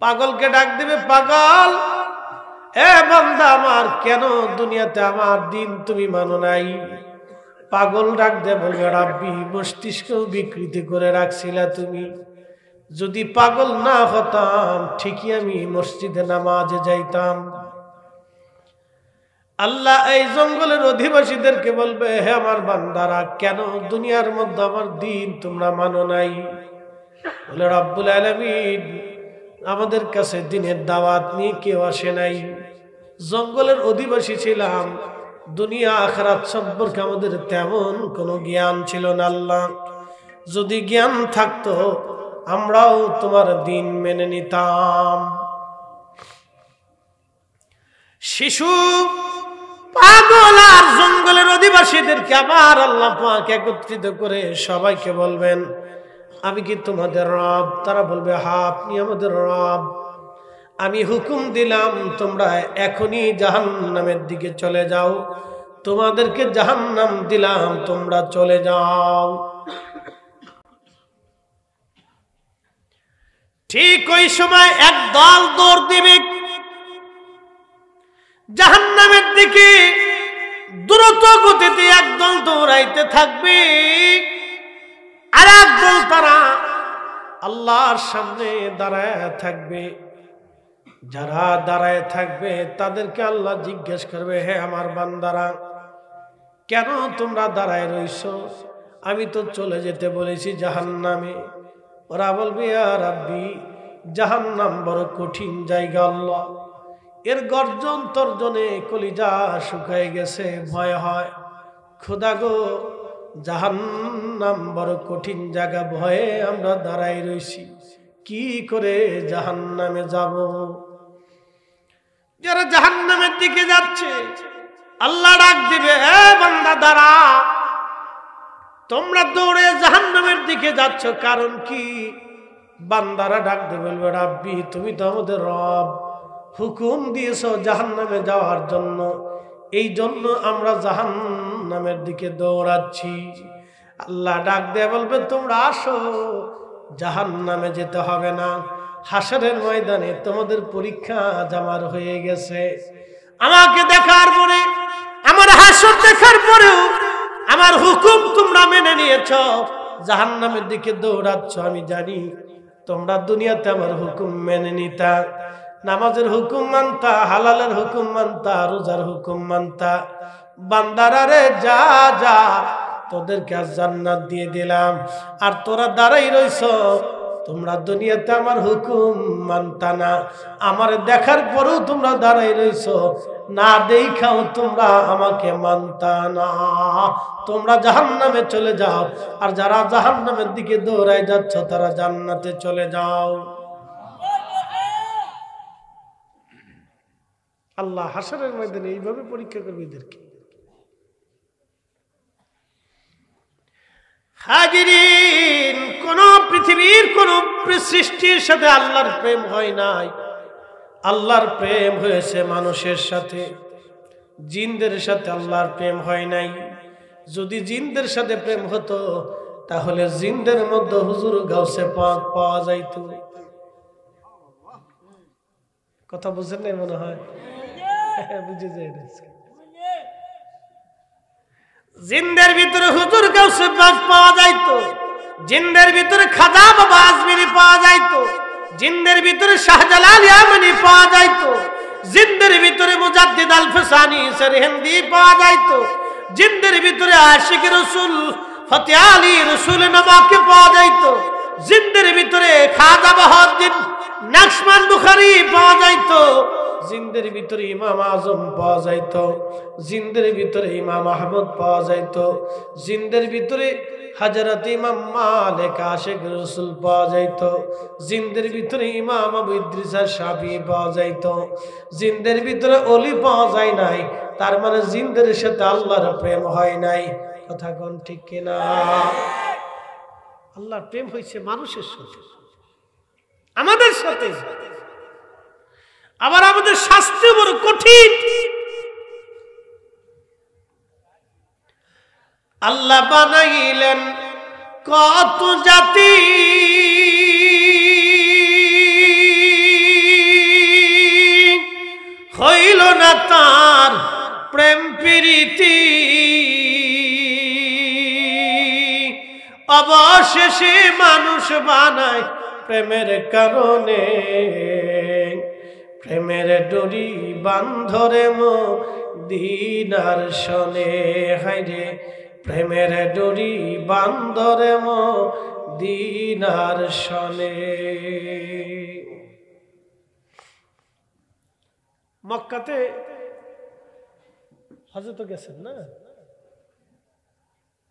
পাগলকে ডাক দিবে, পাগল এ বান্দা আমার, কেন দুনিয়াতে আমার দিন তুমি মানো নাই? পাগল ডাক দে বলবে, রাব্বি মস্তিষ্ক বিকৃতি করে রাখছিলা তুমি, যদি পাগল না হতাম ঠিকই আমি মসজিদে নামাজে যাইতাম। আল্লাহ এই জঙ্গলের অধিবাসীদেরকে বলবে, হে আমার বান্দারা, কেন দুনিয়ার মধ্যে আমার দিন তোমরা মানো নাই? বলে, রব্বুল আলামিন আমাদের কাছে দিনের দাওয়াত নিয়ে কেউ আসে নাই, জঙ্গলের অধিবাসী ছিলাম, দুনিয়া আখিরাত সম্পর্কে আমাদের তেমন কোনো জ্ঞান ছিল না। আল্লাহ যদি জ্ঞান থাকতো আমরাও তোমার দিন মেনে নিতাম। শিশু, পাগল আর জঙ্গলের অধিবাসীদেরকে আবার আল্লাহ পাক একত্রিত করে সবাইকে বলবেন, আমি কি তোমাদের রব? তারা বলবে, হ্যাঁ আপনি আমাদের রব। আমি হুকুম দিলাম তোমরা এখনই জাহান্নামের দিকে চলে যাও, তোমাদেরকে জাহান্নাম দিলাম, তোমরা চলে যাও। ঠিক ওই সময় এক দল দৌড় দিবে জাহান্নামের দিকে, দ্রুত গতিতে একদল দৌড়াইতে থাকবে, আর একদল তারা আল্লাহর সামনে দাঁড়ায় থাকবে। যারা দাঁড়ায় থাকবে তাদেরকে আল্লাহ জিজ্ঞেস করবে, হে আমার বান্দারা, কেন তোমরা দাঁড়ায় রইছো? আমি তো চলে যেতে বলেছি জাহান্নামে। ওরা বলবে, ইয়া রাব্বি জাহান্নাম বড় কঠিন জায়গা আল্লাহ, এর গর্জন তর্জনে কলিজা শুকায় গেছে, ভয় হয়। খোদা গো, জাহান্নাম বড় কঠিন জায়গা, ভয়ে আমরা দাঁড়াই রইছি, কি করে জাহান্নামে যাব? যারা জাহান্নামের দিকে যাচ্ছে আল্লাহ ডাক দিবে, এ বান্দা দাঁড়া, তোমরা দৌড়ে জাহান্নামের দিকে যাচ্ছ কারণ কি? বান্দারা ডাক দিয়ে বলবে, রাব্বি তুমি তো আমাদের রব, হুকুম দিয়েছ জাহান্নামে যাওয়ার জন্য, এই জন্য আমরা জাহান্নামের দিকে দৌড়াচ্ছি। আল্লাহ ডাক দিয়ে বলবে, তোমরা আসো, জাহান্নামে যেতে হবে না, হাসরের ময়দানে তোমাদের পরীক্ষা জামার হয়ে গেছে। আমাকে দেখার পরে, আমার হাসর দেখার পরেও আমার হুকুম তোমরা মেনে নিয়েছ, জাহান্নামের দিকে দৌড়াচ্ছ। আমি জানি তোমরা দুনিয়াতে আমার হুকুম মেনে নিতা, নামাজের হুকুম মানতা, হালালের হুকুম মানতা, রোজার হুকুম মানতা। বান্দারা রে যা যা, তোদেরকে জান্নাত দিয়ে দিলাম, আর তোরা দাঁড়াই রইছ, তোমরা দুনিয়াতে আমার হুকুম মানতা না, আমার দেখার পরেও তোমরা দাঁড়াই রইছ, না দেখাও তোমরা আমাকে মানতা না, তোমরা জাহান্নামে চলে যাও। আর যারা জাহান্নামের দিকে দৌড়াই যাচ্ছ তারা জান্নাতে চলে যাও। আল্লাহ হাসরের ময়দানে এইভাবে পরীক্ষা করবে এদেরকে। হাজিরিন, কোন পৃথিবীর কোন সৃষ্টির সাথে আল্লাহর প্রেম হয় নাই, আল্লাহর প্রেম হয়েছে মানুষের সাথে, জিনদের সাথে আল্লাহর প্রেম হয় নাই। যদি জিনদের সাথে প্রেম হতো তাহলে জিনদের মধ্যে হুজুর গাউসে পাক পাওয়া যাইত। কথা বুঝেন নাই মনে হয়? বুঝে যায়। জিনদের ভিতরে হুজুর গাউসে পাক পাওয়া যাইতো, জিনদের ভিতরে খাজা বাবা আজমিরি পাওয়া যাইতো, জিনদের ভিতরে শাহজালাল ইয়ামানি পাওয়া যাইতো, জিনদের ভিতরে মুজাদ্দিদ আল ফসানি সরহিন্দি পাওয়া যাইতো, জিনদের ভিতরে আশিক রাসূল ফতে আলী রাসূল নবাকে পাওয়া যাইতো, জিনদের ভিতরে খাজা বাহাউদ্দিন নকশবন্দ বুখারী পাওয়া যাইতো, জিনদের ভিতরে ইমাম আজম পাওয়া যাইতো, জিনদের ভিতরে ইমাম আহমদ পাওয়া যাইতো, জিনদের ভিতরে হযরত ইমাম মালিক আশিক রাসূল পাওয়া যাইতো, জিনদের ভিতরে ইমাম আবু ইদ্রিস শাফিঈ পাওয়া যাইতো, জিনদের ভিতরে ওলি পাওয়া যায় নাই, তার মানে জিনদের সাথে আল্লাহর প্রেম হয় নাই। কথা কোন ঠিক কিনা? আল্লাহর প্রেম হয়েছে মানুষের সাথে, আমাদের সাথে। আবার আমাদের শাস্তি বড় কঠিন। আল্লাহ বানাইলেন কত জাতি, না তার প্রেম প্রীতি, অবশেষে মানুষ বানায় প্রেমের কারণে। প্রেমের ডোরি বান্ধরে মদিনার শনে, হায়রে প্রেমের ডোরি বান্ধরে মদিনার শনে। মক্কাতে হযরত গেছেন না,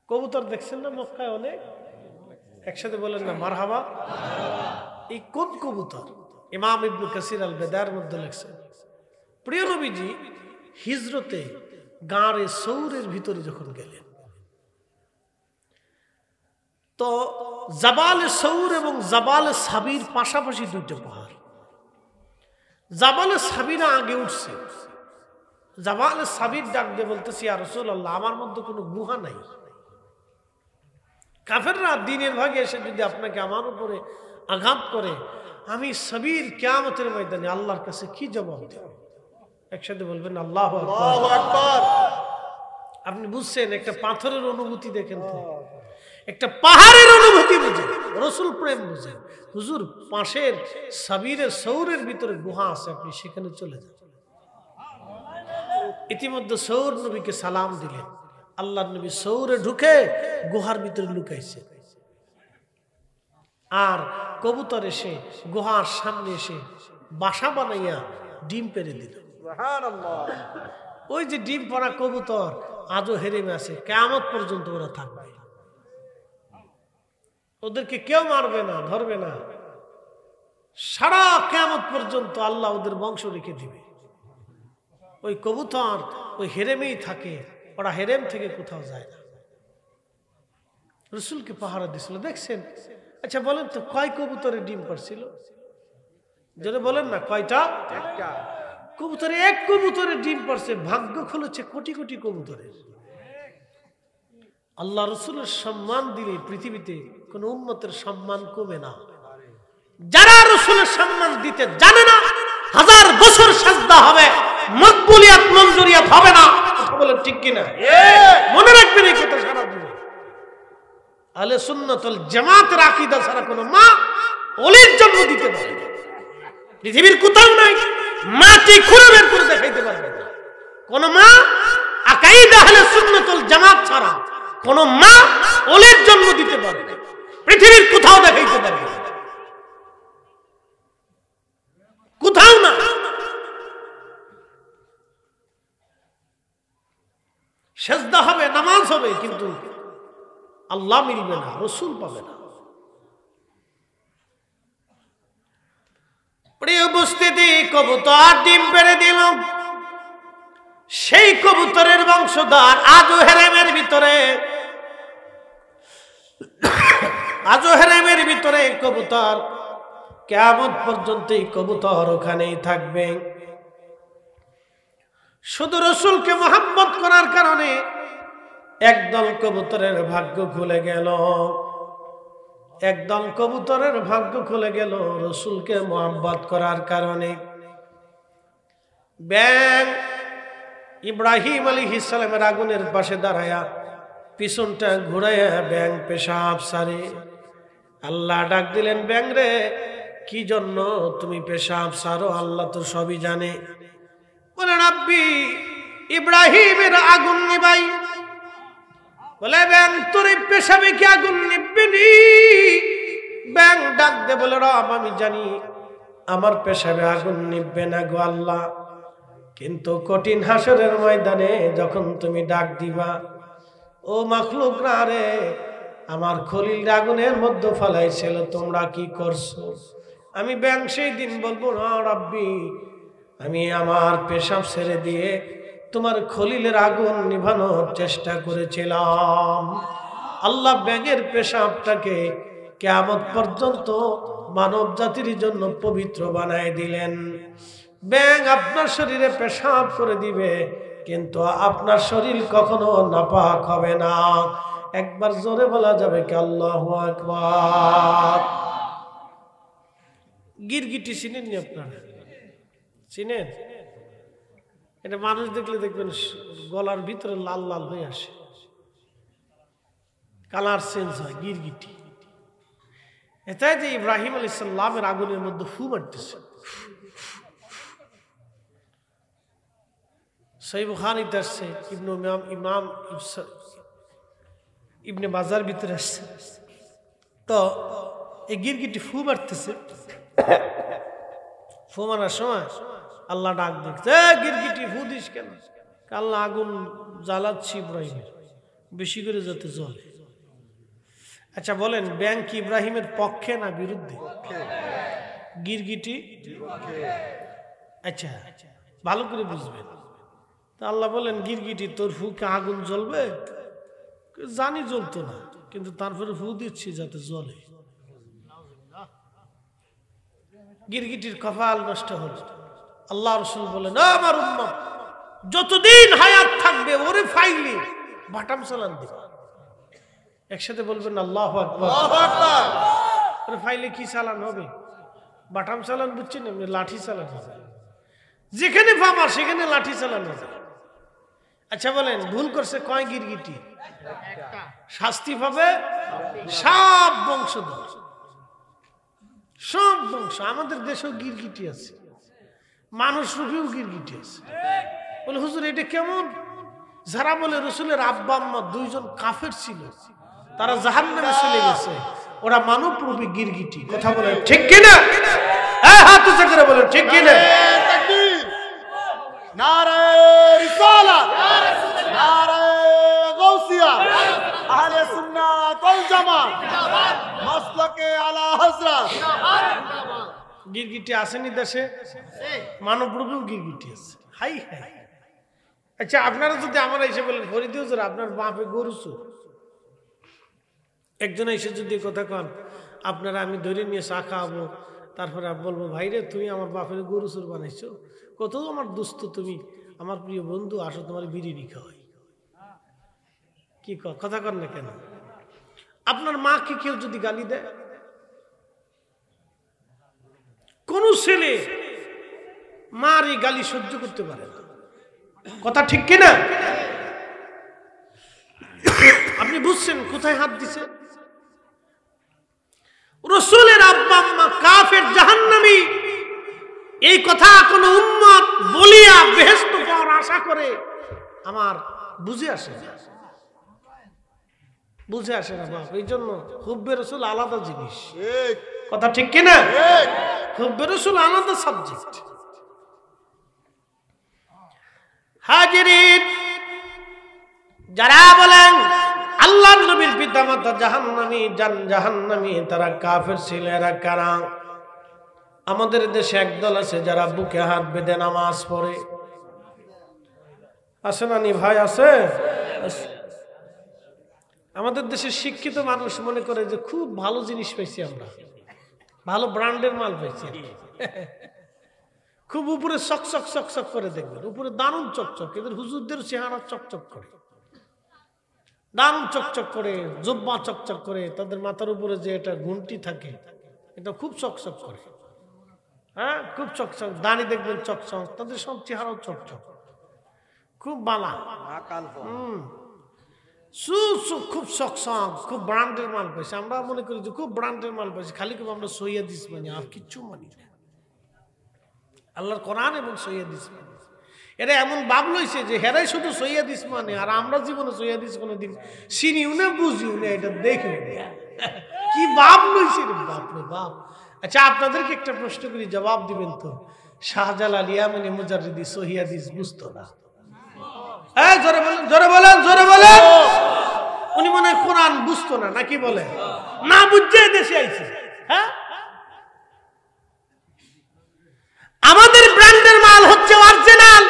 কবুতর দেখছেন না মক্কায় অনেক? একসাথে বলেন না মারহাবা। এই কোন কবুতর? ইমাম ইবনে কাসির আল বেদার মধ্যে লেখছেন, প্রিয় নবীজি হিজরতে গাঁরে সৌরের ভিতরে যখন গেলেন, তো জাবালে সৌর এবং জাবালে সাবির পাশাপাশি দুইটা পাহাড়। জাবালে সাবিরা আগে উঠছে। জাবালে সাবির ডাক দিয়ে বলতেছি, ইয়া রাসূলুল্লাহ, আমার মধ্যে কোনো গুহা নাই। কাফেররা দিনের ভাগে এসে যদি আপনাকে আমার উপরে আঘাত করে, আমি সাবির কিয়ামতের ময়দানে আল্লাহর কাছে কি জবাব দেব? একসাথে বলবেন আল্লাহু আকবার। আপনি বুঝছেন, একটা পাথরের অনুভূতি দেখেন তো, একটা পাহাড়ের অনুভূতি বুঝেন, রাসূল প্রেম বুঝেন। হুজুর পাশের সাবিরের সৌরের ভিতরে গুহা আছে, আপনি সেখানে চলে যান। ইতিমধ্যে সৌর নবীকে সালাম দিলেন। আল্লাহর নবী সৌরে ঢুকে গুহার ভিতরে লুকাইছে, আর কবুতর এসে গুহার সামনে এসে বাসা বানাইয়া ডিম পেড়ে দিল। ওই যে ডিম পড়া কবুতর আজও হেরেমে আছে, কিয়ামত পর্যন্ত ওরা থাকবে। ওদেরকে কেউ মারবে না, ধরবে না, সারা কিয়ামত পর্যন্ত আল্লাহ ওদের বংশ রেখে দিবে। ওই কবুতর ওই হেরেমেই থাকে, ওরা হেরেম থেকে কোথাও যায় না। রাসূলকে পাহারা দিছিল, দেখছেন? আচ্ছা বলেন তো, কয় কবুতরের ডিম পারছিল? যেটা বলেন না, কয়টা? কবুতরে এক কবুতরের ডিম পারছে, ভাগ্য খুলেছে কোটি কোটি কবুতরের। আল্লাহ রাসূলের সম্মান দিলে পৃথিবীতে কোন উম্মতের সম্মান কমে না। যারা রাসূলের সম্মান দিতে জানে না, 1000 বছর সাজদা হবে, মকবুলিয়াত মঞ্জুরিয়াত হবে না। বলেন ঠিক কিনা? মনে রাখবেন এই কথা সারা জীবন। আহলে সুন্নাত ওয়াল জামাতের আকীদা ছাড়া কোন মা ওলির জন্ম দিতে পারে না। পৃথিবীর কোথাও নাই, মাটি খুঁড়ে বের করে দেখাইতে পারবে না কোন মা। আকীদা আহলে সুন্নাত ওয়াল জামাত ছাড়া কোন মা ওলির জন্ম দিতে পারে না, পৃথিবীর কোথাও দেখাইতে পারবে না, কোথাও না। সেজদা হবে, নামাজ হবে, কিন্তু আল্লাহ মিলবে না, রাসূল পাবে না। প্রিয় উপস্থিতি, কবুতর ডিম পেড়ে দিল। সেই কবুতরের বংশধর আজও হেরেমের ভিতরে, আজও হেরেমের ভিতরে কবুতর, কিয়ামত পর্যন্ত এই কবুতর ওখানেই থাকবে। শুধু রাসূলকে মহব্বত করার কারণে একদল কবুতরের ভাগ্য খুলে গেল, একদল কবুতরের ভাগ্য খুলে গেল রাসূলকে মহব্বত করার কারণে। ব্যাং ইব্রাহিম আলাইহিস সালামের আগুনের পাশে দাঁড়ায়া পিছনটা ঘুরাইয়া ব্যাং পেশাব সারে। আল্লাহ ডাক দিলেন, ব্যাং রে, কি জন্য তুমি পেশাব সারো? আল্লাহ তো সবই জানে। বলে, রাব্বি, ইব্রাহিমের আগুন নিবাই। বলে, ব্যাং তোর পেশাবে কি আগুন নিববে নি? ব্যাং ডাক দে বলে, রব, আমি জানি আমার পেশাবে আগুন নিববে না গো আল্লাহ, কিন্তু কঠিন হাসরের ময়দানে যখন তুমি ডাক দিবা, ও মাখলুকরা রে, আমার খলিল আগুনের মধ্যে ফেলাইছিল, তোমরা কি করছো? আমি ব্যাং সেই দিন বলবো, না রাব্বি, আমি আমার পেশাব ছেড়ে দিয়ে তোমার খলিলের আগুন নিভানোর চেষ্টা করেছিলাম। আল্লাহ ব্যাঙের পেশাবটাকে কিয়ামত পর্যন্ত মানব জাতির জন্য পবিত্র বানায় দিলেন। ব্যাঙ আপনার শরীরে পেশাব করে দিবে, কিন্তু আপনার শরীর কখনো নাপাক হবে না। একবার জোরে বলা যাবে কি আল্লাহু আকবার? গিরগিটি চিনেননি আপনারা? চিনেন? এটা মানুষ দেখলে দেখবেন গলার ভিতরে লাল লাল হয়ে আসে, কালার চেঞ্জ হয়, গিরগিটি। এটাই যে ইব্রাহিম আলাইহিস সালামের আগুনের মধ্যে ফু মারতেছে। সহিহ বুখারীতে আসছে, ইমাম ইবনে বাজার ভিতরে আসছে। তো এই গিরগিটি ফু মারতেছে, ফু মারার সময় আল্লাহ ডাক দিচ্ছে, গিরগিটি ফু দিস কেন? আল্লাহ আগুন জ্বালাচ্ছি ইব্রাহিমের, বেশি করে যাতে জ্বলে। আচ্ছা বলেন, ব্যাং কি ইব্রাহিমের পক্ষে না বিরুদ্ধে? গিরগিটি? আচ্ছা ভালো করে বুঝবেন। তা আল্লাহ বলেন, গিরগিটি তোর ফুকে আগুন জ্বলবে? জানি জ্বলতো না, কিন্তু তারপরে ফু দিচ্ছি যাতে জ্বলে। গিরগিটির কপাল নষ্ট হল। আল্লাহ রাসূল বলেন, আমার উম্মত যতদিন হায়াত থাকবে ওরে ফাইলে বাটাম চালান দিবে। একসাথে বলবেন আল্লাহু আকবার। ওরে ফাইলে কি চালান হবে? বাটাম চালান, বুঝছেন? এমনি লাঠি চালান হবে, যেখানে পাবা সেখানে লাঠি চালান হবে। আচ্ছা বলেন, ভুল করছে কয় গিরগিটি? শাস্তি পাবে সব বংশধর, সব বংশ। আমাদের দেশেও গিরগিটি আছে, মানুষ রূপেও গিরগিটি আছে। বলে হুজুর এটা কেমন? যারা বলে রসুলের আব্বা আম্মা দুইজন কাফের ছিল, তারা জাহান্নামে চলে গেছে, ওরা মানব রূপী গিরগিটি। কথা বলেন ঠিক কিনা? হ্যাঁ, হাত উঁচু করে বলেন ঠিক কিনা? নারে রিসালাত, নারে গাউসিয়া, আহলে সুন্নাত ওয়াল জামাত, মাসলাকে আলা হযরত। গিরগিটি আসেনি দেশে? মানব রূপেও গিরগিটি আছে। High high. আচ্ছা আপনারা যদি আমরা এসে বলেন, ফরিদ হুজুর আপনার বাপে গরু চোর, একজন এসে যদি কথা কন, আপনারা আমি ধরে নিয়ে চা খাওয়াবো, তারপরে বলবো ভাই রে তুমি আমার বাপের গরু চোর বানাইছো, কত আমার দুস্থ তুমি, আমার প্রিয় বন্ধু, আসো তোমার বিরিয়ানি খাওয়াই। কি কথা কন না কেন? আপনার মাকে কেউ যদি গালি দেয়, কোন ছেলে মার এই গালি সহ্য করতে পারে না। কথা ঠিক কিনা? আপনি বুঝছেন কোথায় হাত দিছে? রসুলের আব্বা আম্মা কাফের, জাহান্নামী, এই কথা কোন উম্মত বলিয়া বেহেশত পাওয়ার আশা করে আমার বুঝে আসে না, বুঝে আসে না বাপ। এই জন্য হুব্বে রসুল আলাদা জিনিস। কথা ঠিক কিনা? হুব্বে রসুল আলাদা সাবজেক্ট। হাজিরিন, যারা বলেন আল্লাহর নবীর পিতামাতা জাহান্নামী, জাহান্নামী, তারা কাফের ছিল, এরা কারা? আমাদের দেশে একদল আছে যারা বুকে হাত বেঁধে নামাজ পড়ে। আছে না নি ভাই? আছে। আমাদের দেশের শিক্ষিত মানুষ মনে করে যে খুব ভালো জিনিস পাইছি আমরা, ভালো ব্র্যান্ডের মাল পাইছি। খুব উপরে চকচক চকচক করে দেখবেন, উপরে দারুণ চকচক। এদের হুজুরদের চেহারা চকচক করে, দারুণ চকচক করে, জুব্বা চকচক করে, তাদের মাথার উপরে যে এটা ঘুমটি থাকে এটা খুব চকচক করে। হ্যাঁ, খুব চকচক। দাড়ি দেখবেন চকচক, তাদের সব চেহারাও চকচক, খুব বালা। খুব চকচক, খুব ব্র্যান্ডের মাল পাইছে। আমরা মনে করি যে খুব ব্র্যান্ডের মাল পাইছি, খালি খুব আমরা সৈয়দিস মানি, আর কিচ্ছু মানি না। আল্লাহর কোরআন এবং সৈয়দিস মানে, এরা এমন ভাব লইছে যে হেরাই শুধু সৈয়দিস মানে, আর আমরা জীবনে সৈয়দিস কোনোদিন চিনিও না, বুঝিও না, এটা দেখিও না। কি ভাব লইছে রে বাপ রে বাপ। আচ্ছা আপনাদেরকে একটা প্রশ্ন করি, জবাব দিবেন তো। শাহজালাল ইয়ামানি মুজাররিদি সহিহাদিস বুঝতো না? হ্যাঁ, জোরে বলেন, জোরে বলেন, জোরে বলেন। উনি মনে হয় কোরআন বুঝতো না, নাকি বলে? না বুঝছে দেশে আইছে। হ্যাঁ, আমাদের ব্র্যান্ডের মাল হচ্ছে অরিজিনাল।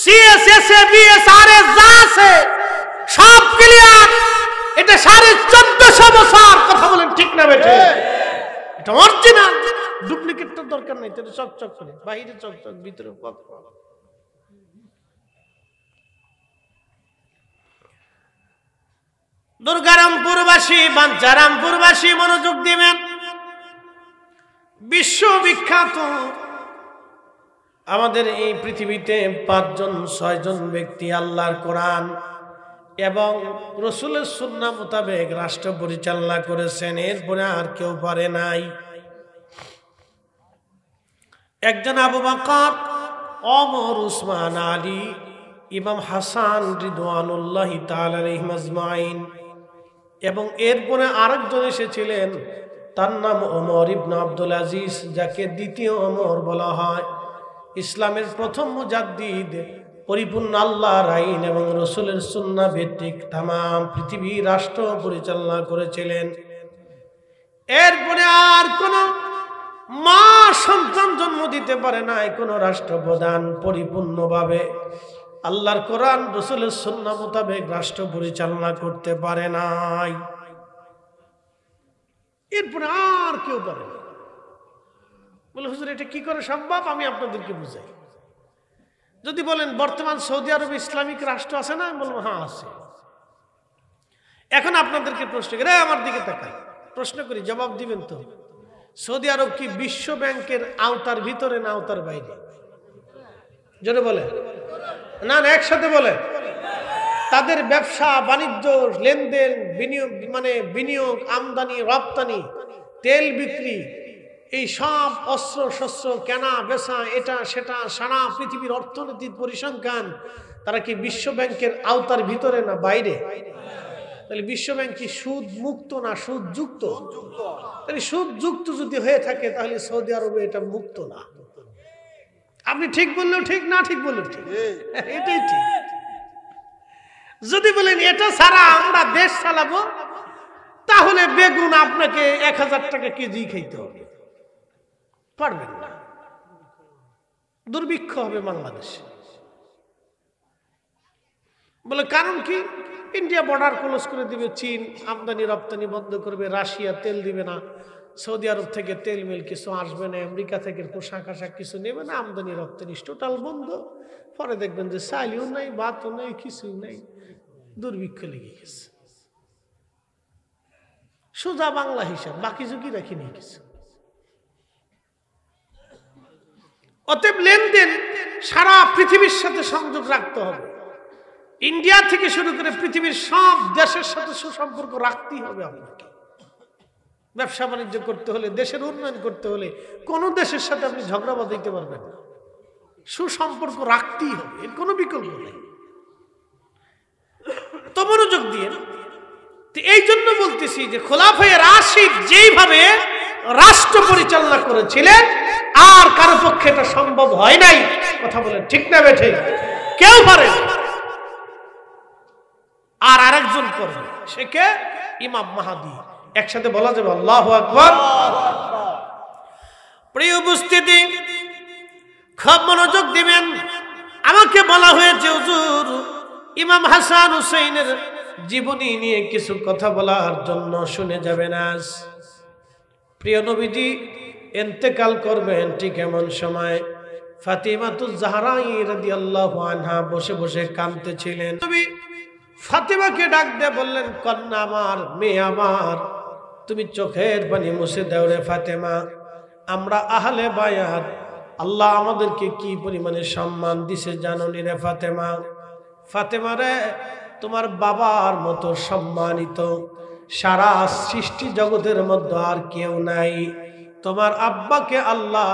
সিএসএস বিএসআর যা আছে সব ক্লিয়ার। এটা 1450 বছর। কথা বলেন ঠিক না বেটে? এটা অরিজিনাল, ডুপ্লিকেটটার দরকার নেই। এটা চকচক করে, বাইরে চকচক, ভিতরে পক। দুর্গারামপুরবাসী, বাঞ্চারামপুরবাসী মনোযোগ দিবেন। বিশ্ববিখ্যাত আমাদের এই পৃথিবীতে 5 জন 6 জন ব্যক্তি আল্লাহর কোরআন এবং রসুলের সুন্নাহ মোতাবেক রাষ্ট্র পরিচালনা করেছেন, এরপরে আর কেউ পারে নাই। একজন আবু বকর, ওমর, উসমান, আলী, ইমাম হাসান রিদওয়ানুল্লাহি তাআলা আলাইহিম আজমাইন, এবং এরপরে আরেকজন এসেছিলেন, তার নাম ওমর ইবনে আব্দুল আজিজ, যাকে দ্বিতীয় ওমর বলা হয়। ইসলামের প্রথম মুজাদ্দিদ, পরিপূর্ণ আল্লাহর আইন এবং রসুলের সুন্নাহ ভিত্তিক তাম পৃথিবী রাষ্ট্র পরিচালনা করেছিলেন। এরপরে আর কোন মা সন্তান জন্ম দিতে পারে নাই, কোন রাষ্ট্রপ্রধান পরিপূর্ণভাবে আল্লাহর কোরআন রসুলের সুন্নাহ মোতাবেক রাষ্ট্র পরিচালনা করতে পারে নাই। এরপরে আর কেউ পারে না। বলে হুজুর এটা কি করে সম্ভব? আমি আপনাদেরকে বুঝাই। যদি বলেন বর্তমান সৌদি আরবে ইসলামিক রাষ্ট্র আছে না, আমি বলবো হ্যাঁ আছে। এখন আপনাদেরকে প্রশ্ন করি, আমার দিকে তাকাই, প্রশ্ন করি, জবাব দিবেন তো। সৌদি আরব কি বিশ্ব ব্যাংকের আওতার ভিতরে না আওতার বাইরে? জোরে বলে না, না একসাথে বলে। তাদের ব্যবসা বাণিজ্য লেনদেন বিনিয়োগ, মানে বিনিয়োগ, আমদানি রপ্তানি, তেল বিক্রি, এই সব অস্ত্র শস্ত্র কেনা বেচা, এটা সেটা, সারা পৃথিবীর অর্থনীতির পরিসংখ্যান, তারা কি বিশ্ব ব্যাংকের আওতার ভিতরে না বাইরে? তাহলে বিশ্ব ব্যাংক কি সুদ মুক্ত না সুদ যুক্ত? তাহলে সুদ যুক্ত যদি হয়ে থাকে তাহলে সৌদি আরবে এটা মুক্ত না। আপনি ঠিক বললেও ঠিক, না ঠিক বললেও ঠিক, এটাই ঠিক। যদি বলেন এটা ছাড়া আমরা দেশ চালাবো, তাহলে বেগুন আপনাকে 1000 টাকা কেজি খাইতে হবে, পারবেন না, দুর্ভিক্ষ হবে বাংলাদেশে। বলে কারণ কি? ইন্ডিয়া বর্ডার ক্লোজ করে দিবে, চীন আমদানি রপ্তানি বন্ধ করবে, রাশিয়া তেল দিবে না, সৌদি আরব থেকে তেল মিল কিছু আসবে না, আমেরিকা থেকে পোশাক আশাক কিছু নেবে না, আমদানি রপ্তানি টোটাল বন্ধ। পরে দেখবেন যে চাইলেও নাই, ভাতও নাই, কিছুই নাই, দুর্ভিক্ষ লেগে গেছে। সোজা বাংলা হিসাব, বাকি ঝুঁকি রাখিনি কিছু। অতএব লেনদেন সারা পৃথিবীর সাথে সংযোগ রাখতে হবে। ইন্ডিয়া থেকে শুরু করে পৃথিবীর সব দেশের সাথে সুসম্পর্ক রাখতেই হবে আপনাকে। ব্যবসা বাণিজ্য করতে হলে, দেশের উন্নয়ন করতে হলে কোন দেশের সাথে আপনি ঝগড়া বাঁধাইতে পারবেন না, সুসম্পর্ক রাখতেই হবে, এর কোনো বিকল্প নেই। তো মনোযোগ দিয়ে, এই জন্য বলতেছি যে খোলাফায়ে রাশিদ যেইভাবে রাষ্ট্র পরিচালনা করেছিলেন, আর কারো পক্ষে এটা সম্ভব হয় নাই। কথা বলেন ঠিক না বেঠে? কেউ পারে না, আর আরেকজন করবে, সে কে? ইমাম মাহদী। একসাথে বলা যাবে আল্লাহু আকবার। প্রিয় উপস্থিতি, খুব মনোযোগ দিবেন। আমাকে বলা হয়েছে হুজুর ইমাম হাসান হুসাইনের জীবনী নিয়ে কিছু কথা বলার জন্য, শুনে যাবেন। আজ প্রিয় নবীজি ইন্তেকাল করবেন ঠিক এমন সময় ফাতিমাতুজ জাহরা রাদিয়াল্লাহু আনহা বসে বসে কাঁদতেছিলেন। নবী ফাতিমাকে ডাক দিয়ে বললেন, কন্যা আমার, মেয়ে আমার, তুমি চোখের পানি মুছে দাও রে ফাতেমা। আমরা আহলে বায়াত, আল্লাহ আমাদেরকে কি পরিমাণে সম্মান দিছে জানো নি রে ফাতেমা? ফাতেমা রে, তোমার বাবার মতো সম্মানিত সারা সৃষ্টি জগতের মধ্যে আর কেউ নাই। তোমার আব্বাকে আল্লাহ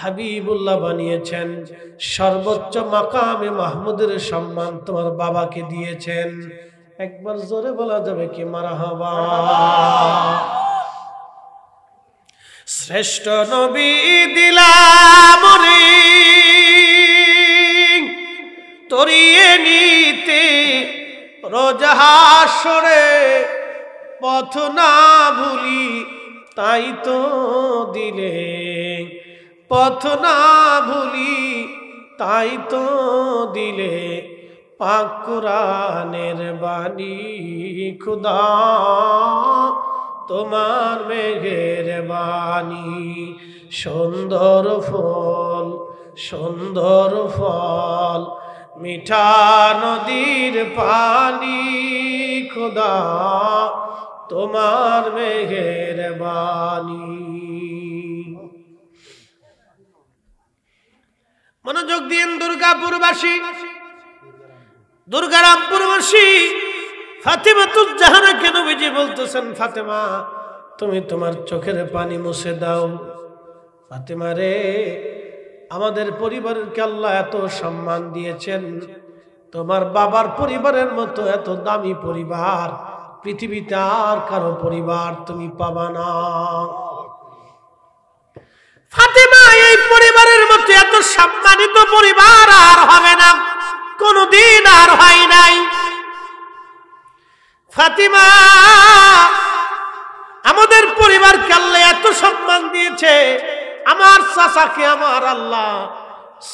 হাবিবুল্লাহ বানিয়েছেন, সর্বোচ্চ মাকামে মাহমুদের সম্মান তোমার বাবাকে দিয়েছেন। একবার জোরে বলা যাবে কি মারহাবা? শ্রেষ্ঠ নবী দিলাম রে তরিয়ে নিতে রোজ হাসরে, পথ না ভুলি তাই তো দিলে, পথ না ভুলি তাই তো দিলে, পাক কুরআনের বাণী খুদা তোমার মেঘের বাণী। সুন্দর ফল, সুন্দর ফল, মিঠা নদীর পানি, খুদা তোমার মেঘের বাণী। মনোযোগ দিন। দুর্গাপুরবাসী, দুর্গারামপুরবাসী ফাতেমাতুজ জাহরাকে নবীজি বলতেছেন, ফাতেমা তুমি তোমার চোখের পানি মুছে দাও। ফাতেমা রে, আমাদের পরিবারকে আল্লাহ এত সম্মান দিয়েছেন, তোমার বাবার পরিবারের মতো এত দামি পরিবার পৃথিবীতে আর কারো পরিবার তুমি পাবা না। ফাতেমা, এই পরিবারের মতো এত সম্মানিত পরিবার আর হবে না, কোনদিন আর হয় নাই। ফাতেমা, আমাদের পরিবারকে আল্লাহ এত সম্মান দিয়েছে, আমার চাচাকে আমার আল্লাহ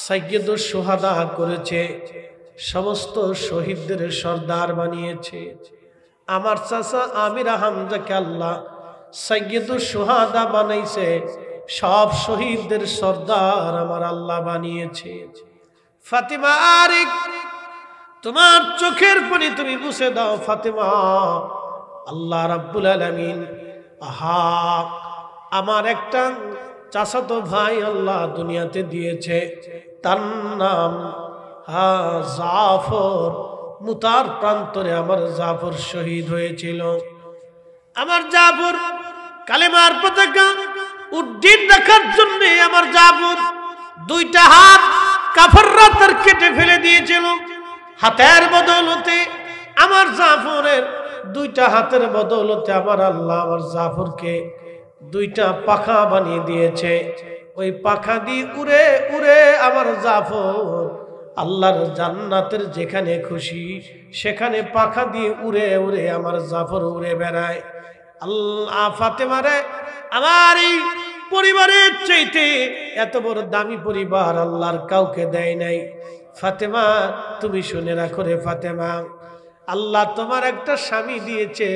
সাইয়্যিদুশ শুহাদা করেছে, সমস্ত শহীদদের সর্দার বানিয়েছে। আমার চাচা আমির হামজাকে আল্লাহ সাইয়্যিদুশ শুহাদা বানাইছে, সব শহীদদের সর্দার আমার আল্লাহ বানিয়েছে। ফাতেমা, আরে তোমার চোখের পানি তুমি মুছে দাও। ফাতেমা, আল্লাহ রাব্বুল আলামিন, আহা, আমার একটা চাচাতো ভাই আল্লাহ দুনিয়াতে দিয়েছে, তার নাম জাফর। মুতার প্রান্তরে আমার জাফর শহীদ হয়েছিল। আমার জাফর কালেমার পতাকা উড্ডীন রাখার জন্য আমার জাফর দুইটা হাত কাফেররা তার কেটে ফেলে দিয়েছিল। হাতের বদৌলতে আমার জাফরের দুইটা হাতের বদৌলতে আমার আল্লাহ আমার জাফরকে দুইটা পাখা বানিয়ে দিয়েছে। ওই পাখা দিয়ে উড়ে উড়ে আমার জাফর আল্লাহর জান্নাতের যেখানে খুশি সেখানে পাখা দিয়ে উড়ে উড়ে আমার জাফর উড়ে বেড়ায়। আল্লাহ, ফাতেমারে, আমার এই পরিবারের চাইতে এত বড় দামি পরিবার আল্লাহর কাউকে দেয় নাই। ফাতেমা, তুমি শুনে রাখো রে ফাতেমা, আল্লাহ তোমার একটা স্বামী দিয়েছে।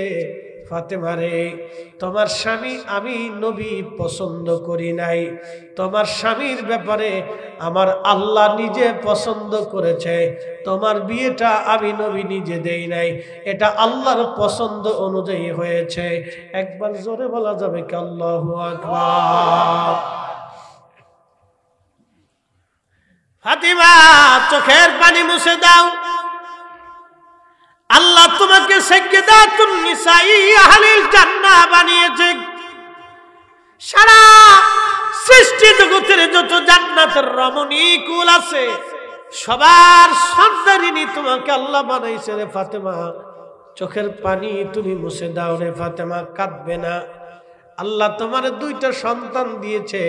ফাতেমা রে, তোমার স্বামী আমি নবী পছন্দ করি নাই, তোমার স্বামীর ব্যাপারে আমার আল্লাহ নিজে পছন্দ করেছে। তোমার বিয়েটা আমি নবী নিজে দেই নাই, এটা আল্লাহর পছন্দ অনুযায়ী হয়েছে। একবার জোরে বলা যাবে কি আল্লাহু আকবার? ফাতেমা, চোখের পানি মুছে দাও। আল্লাহ তোমাকে সাইয়্যিদাতুন নিসাই আহলিল জান্নাহ বানিয়েছে। সারা সৃষ্টি জগতের যত জান্নাতের রমণী কুল আছে সবার সন্তানিনী তোমাকে আল্লাহ বানাইছে রে ফাতেমা। চোখের পানি তুমি মুছে দাও রে ফাতেমা, কাঁদবে না। আল্লাহ তোমার দুইটা সন্তান দিয়েছে,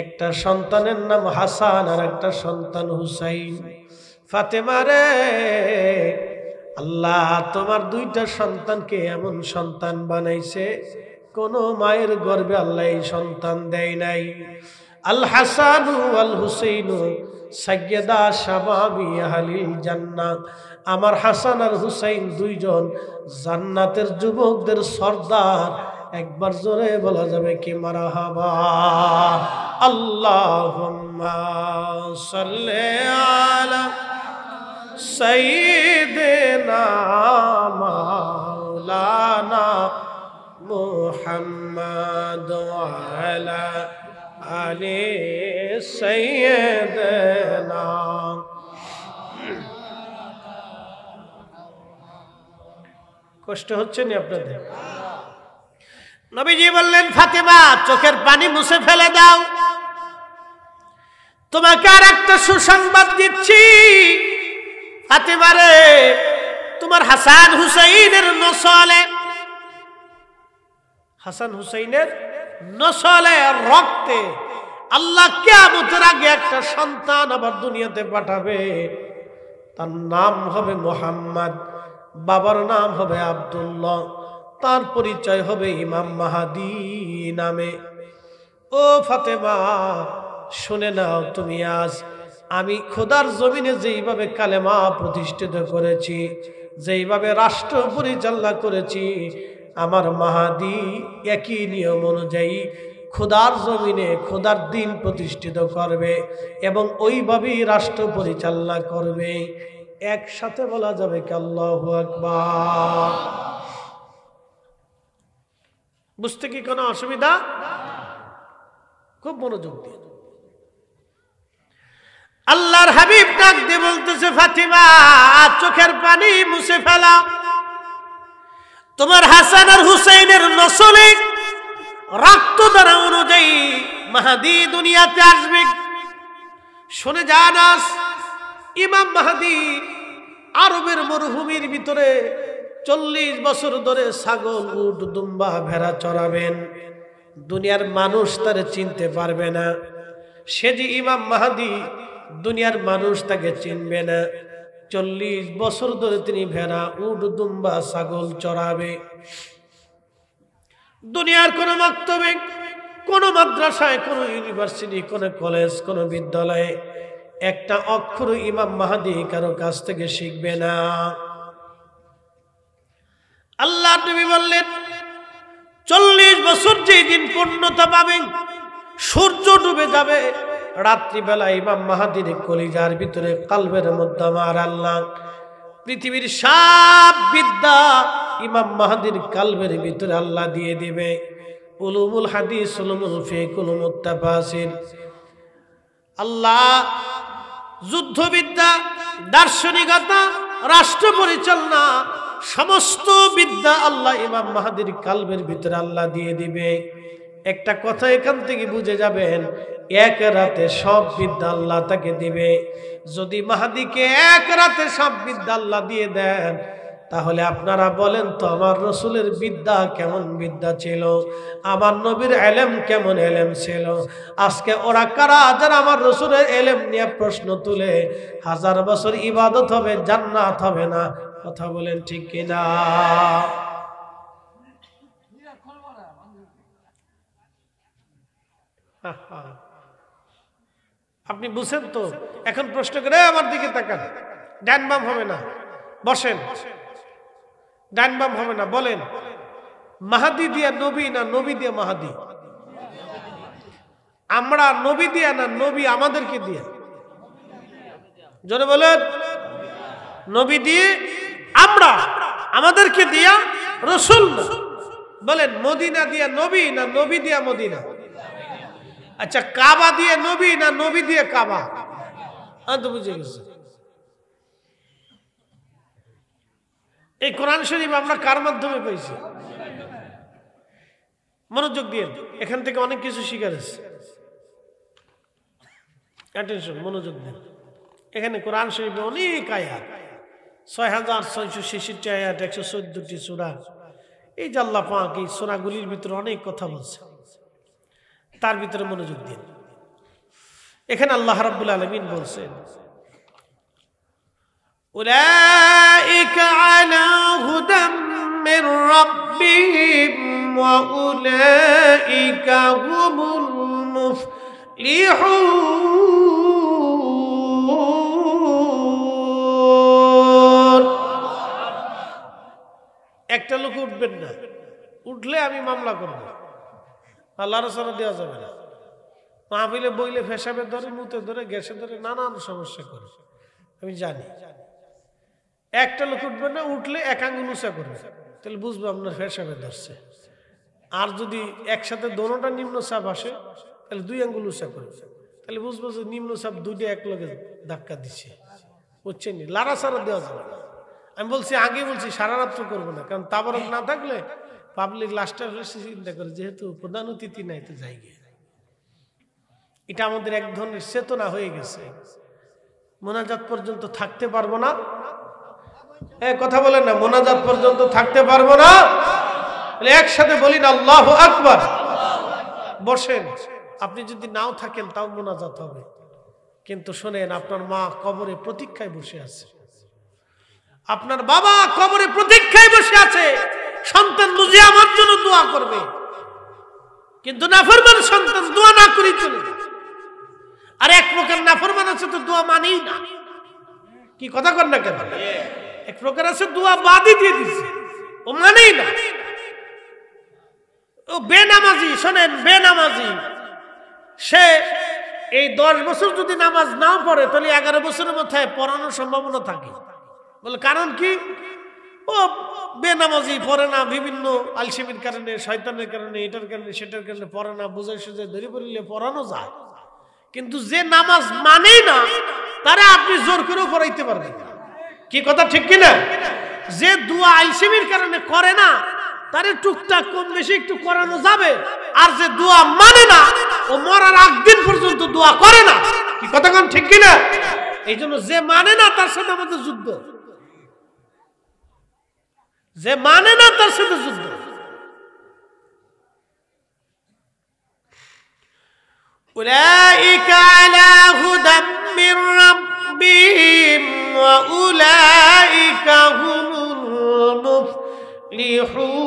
একটা সন্তানের নাম হাসান আর একটা সন্তান হুসাইন। ফাতেমা রে, আল্লাহ তোমার দুইটা সন্তানকে এমন সন্তান বানাইছে কোন মায়ের গর্ভে আল্লাহ এই সন্তান দেয় নাই। আল হাসান ওয়াল হুসাইন সাইয়্যিদা শাবাবি আহলিল জান্নাহ, আমার হাসান আর হুসাইন দুইজন জান্নাতের যুবকদের সর্দার। একবার জোরে বলা যাবে কি মারহাবা? আল্লাহুম্মা সাল্লি আলা সাইয়্যিদিনা মাওলানা মুহাম্মদ ওয়া আলা আলি সাইয়্যিদিনা। কষ্ট হচ্ছে না আপনাদের? নবীজি বললেন, ফাতেমা চোখের পানি মুছে ফেলে দাও। তোমাকে আর একটা সুসংবাদ দিচ্ছি ফাতেমা রে, তোমার হাসান হুসাইনের নসলে, হাসান হুসাইনের নসলে রক্তে আল্লাহ কিয়ামতের আগে একটা সন্তান আবার দুনিয়াতে পাঠাবে। তার নাম হবে মুহাম্মদ, বাবার নাম হবে আব্দুল্লাহ, তার পরিচয় হবে ইমাম মাহাদি নামে। ও ফাতেমা, শুনে নাও, তুমি আজ আমি খোদার জমিনে যেইভাবে কালেমা প্রতিষ্ঠিত করেছি, যেইভাবে রাষ্ট্র পরিচালনা করেছি, আমার মাহাদি একই নিয়ম অনুযায়ী খোদার জমিনে খোদার দিন প্রতিষ্ঠিত করবে এবং ওইভাবেই রাষ্ট্র পরিচালনা করবে। একসাথে বলা যাবে কি আল্লাহু আকবার? বুঝতে কি কোনো অসুবিধা? খুব মনোযোগ দিয়ে হাবিব ডাক দিয়ে বলতেছে, ফাতিমা চোখের পানি মুছে ফেলা, তোমার হাসান আর হুসাইনের নসলে রক্ত দ্বারা অনুযায়ী মাহদী দুনিয়াতে আসবে। শুনে জানাস, ইমাম মাহদী আরবের মরুভূমির ভিতরে 40 বছর ধরে ছাগল, উট, দুম্বা, ভেড়া চড়াবেন। দুনিয়ার মানুষ তারে চিনতে পারবে না। সে যে ইমাম মাহদী, দুনিয়ার মানুষ তাকে চিনবে না। 40 বছর ধরে তিনি ভেড়া, উট, দুম্বা, ছাগল চড়াবে। দুনিয়ার কোন মক্তবে, কোন মাদ্রাসায়, কোন ইউনিভার্সিটি, কোন কলেজ, কোন বিদ্যালয়ে একটা অক্ষর ইমাম মাহদী কারো কাছ থেকে শিখবে না। আল্লাহ নবী বললেন, 40 বছর যেদিন পূর্ণতা পাবে, সূর্য ডুবে যাবে, রাত্রিবেলা ইমাম মাহদীর কলিজার ভিতরে, কালবের মধ্যে আমার আল্লাহ পৃথিবীর সব বিদ্যা ইমাম মাহদীর কালবের ভিতরে আল্লাহ দিয়ে দিবে। উলুমুল হাদিস, উলুমুল ফিকহ, উলুমুত তাফসীর, আল্লাহ যুদ্ধবিদ্যা, দার্শনিকতা, রাষ্ট্র পরিচালনা, সমস্ত বিদ্যা আল্লাহ ইমাম মাহদীর কালবের ভিতরে আল্লাহ দিয়ে দিবে। একটা কথা এখান থেকে বুঝে যাবেন, এক রাতে সব বিদ্যা আল্লাহ তাকে দিবে। যদি মাহদীকে এক রাতে সব বিদ্যা আল্লাহ দিয়ে দেন, তাহলে আপনারা বলেন তো আমার রসুলের বিদ্যা কেমন বিদ্যা ছিল, আমার নবীর এলেম কেমন এলেম ছিল। আজকে ওরা কারা যারা আমার রসুলের এলেম নিয়ে প্রশ্ন তুলে 1000 বছর ইবাদত হবে, জান্নাত হবে না? কথা বলেন ঠিক কিনা? আপনি বুঝেন তো? এখন প্রশ্ন করে আমার দিকে তাকান, ডান বাম হবে না, বসেন, ডান বাম হবে না, বলেন মাহদী দিয়া নবী না নবী দিয়া মাহদী? আমরা নবী দিয়া না নবী আমাদেরকে দিয়া? জোরে বলেন। নবী দিয়ে আমরা, আমাদেরকে দিয়া রসুল না। বলেন মদিনা দিয়া নবী না নবী দিয়া মদিনা? আচ্ছা, কাবা দিয়ে নবী না নবী দিয়ে কাবা? তো বুঝে গেছে। এই কোরআন শরীফ আমরা কার মাধ্যমে পাইছি? মনোযোগ দিয়ে, এখান থেকে অনেক কিছু শিখার আছে। অ্যাটেনশন, মনোযোগ দিন। এখানে কোরআন শরীফে অনেক আয়াত, 6666 আয়াত, 114টি সূরা। এই যে আল্লাহ পাক এই সূরাগুলির ভিতরে অনেক কথা বলছে, তার ভিতরে মনোযোগ দিন। এখানে আল্লাহ রাব্বুল আলামিন বলছেন, উলাইকা আলা হুদাম মির রাব্বিহিম ওয়া উলাইকা হুমুল মুফলিহুন। একটা লোক উঠবেন না, উঠলে আমি মামলা করব, আল্লাহর সারা দেওয়া যাবে না। মাহফিলে বইলে ফেসাবে ধরে, মুতে ধরে, গ্যাসে ধরে, নানান সমস্যা করে, আমি জানি। একটা লোক উঠবে না, উঠলে এক আঙ্গুল উঁচা করবে, তাহলে বুঝবো আপনার ফেসাবে ধরছে। আর যদি একসাথে দোনোটা নিম্ন চাপ আসে, তাহলে 2 আঙ্গুল উঁচা করবে, তাহলে বুঝবো যে নিম্ন চাপ 2টা এক লগে ধাক্কা দিচ্ছে। বুঝছেন? লাড়া সারা দেওয়া যাবে না। আমি বলছি, আগে বলছি সারা রাত্র করবো না, কারণ তাবারক না থাকলে পাবলিক লাস্টে চিন্তা করে যেহেতু প্রধান অতিথি নাই তো যাই গে। এটা আমাদের এক ধরনের চেতনা হয়ে গেছে। মোনাজাত পর্যন্ত থাকতে পারবো না, কথা বলেন না, মোনাজাত পর্যন্ত থাকতে পারবো না। একসাথে বলি না আল্লাহু আকবার। বসেন, আপনি যদি নাও থাকেন তাও মোনাজাত হবে। কিন্তু শোনেন, আপনার মা কবরে প্রতীক্ষায় বসে আছে, আপনার বাবা কবরে প্রতীক্ষায় বসে আছে, সন্তান বুঝে আমার জন্য দোয়া করবে। কিন্তু নাফরমান সন্তান দোয়া না করে চলে যায়। আর এক প্রকার নাফরমান আছে তো দোয়া মানেই না। কি কথা কর না কেন? এক প্রকার আছে দোয়া বাদই দিয়ে দিচ্ছে, ও মানেই না, ও বেনামাজি। শোনেন, বেনামাজি সে এই 10 বছর যদি নামাজ না পড়ে, তাহলে 11 বছরের মাথায় পড়ানোর সম্ভাবনা থাকে। বলে কারণ কি? ও বেনামাজি, পড়ে না, বিভিন্ন আলসেমির কারণে, শয়তানের কারণে, এটার কারণে, সেটার কারণে পড়ে না, বুঝাই সুঝাই ধরে পড়লে পড়ানো যায়। কিন্তু যে নামাজ মানেই না, তারা আপনি জোর করেও পড়াইতে পারবেন না। কি কথা ঠিক কিনা? যে দোয়া আলসেমির কারণে করে না তারে টুকটাক কম বেশি একটু করানো যাবে, আর যে দোয়া মানে না ও মরার আগ দিন পর্যন্ত দোয়া করে না। কি কথা কোন ঠিক কিনা? এই জন্য যে মানে না তার সাথে আমাদের যুদ্ধ, যে মানে না তার সাথে যুদ্ধ। উলাইকা আলা হুদাম মির রাব্বিহিম ওয়া উলাইকা হুমুল মুফলিহুন।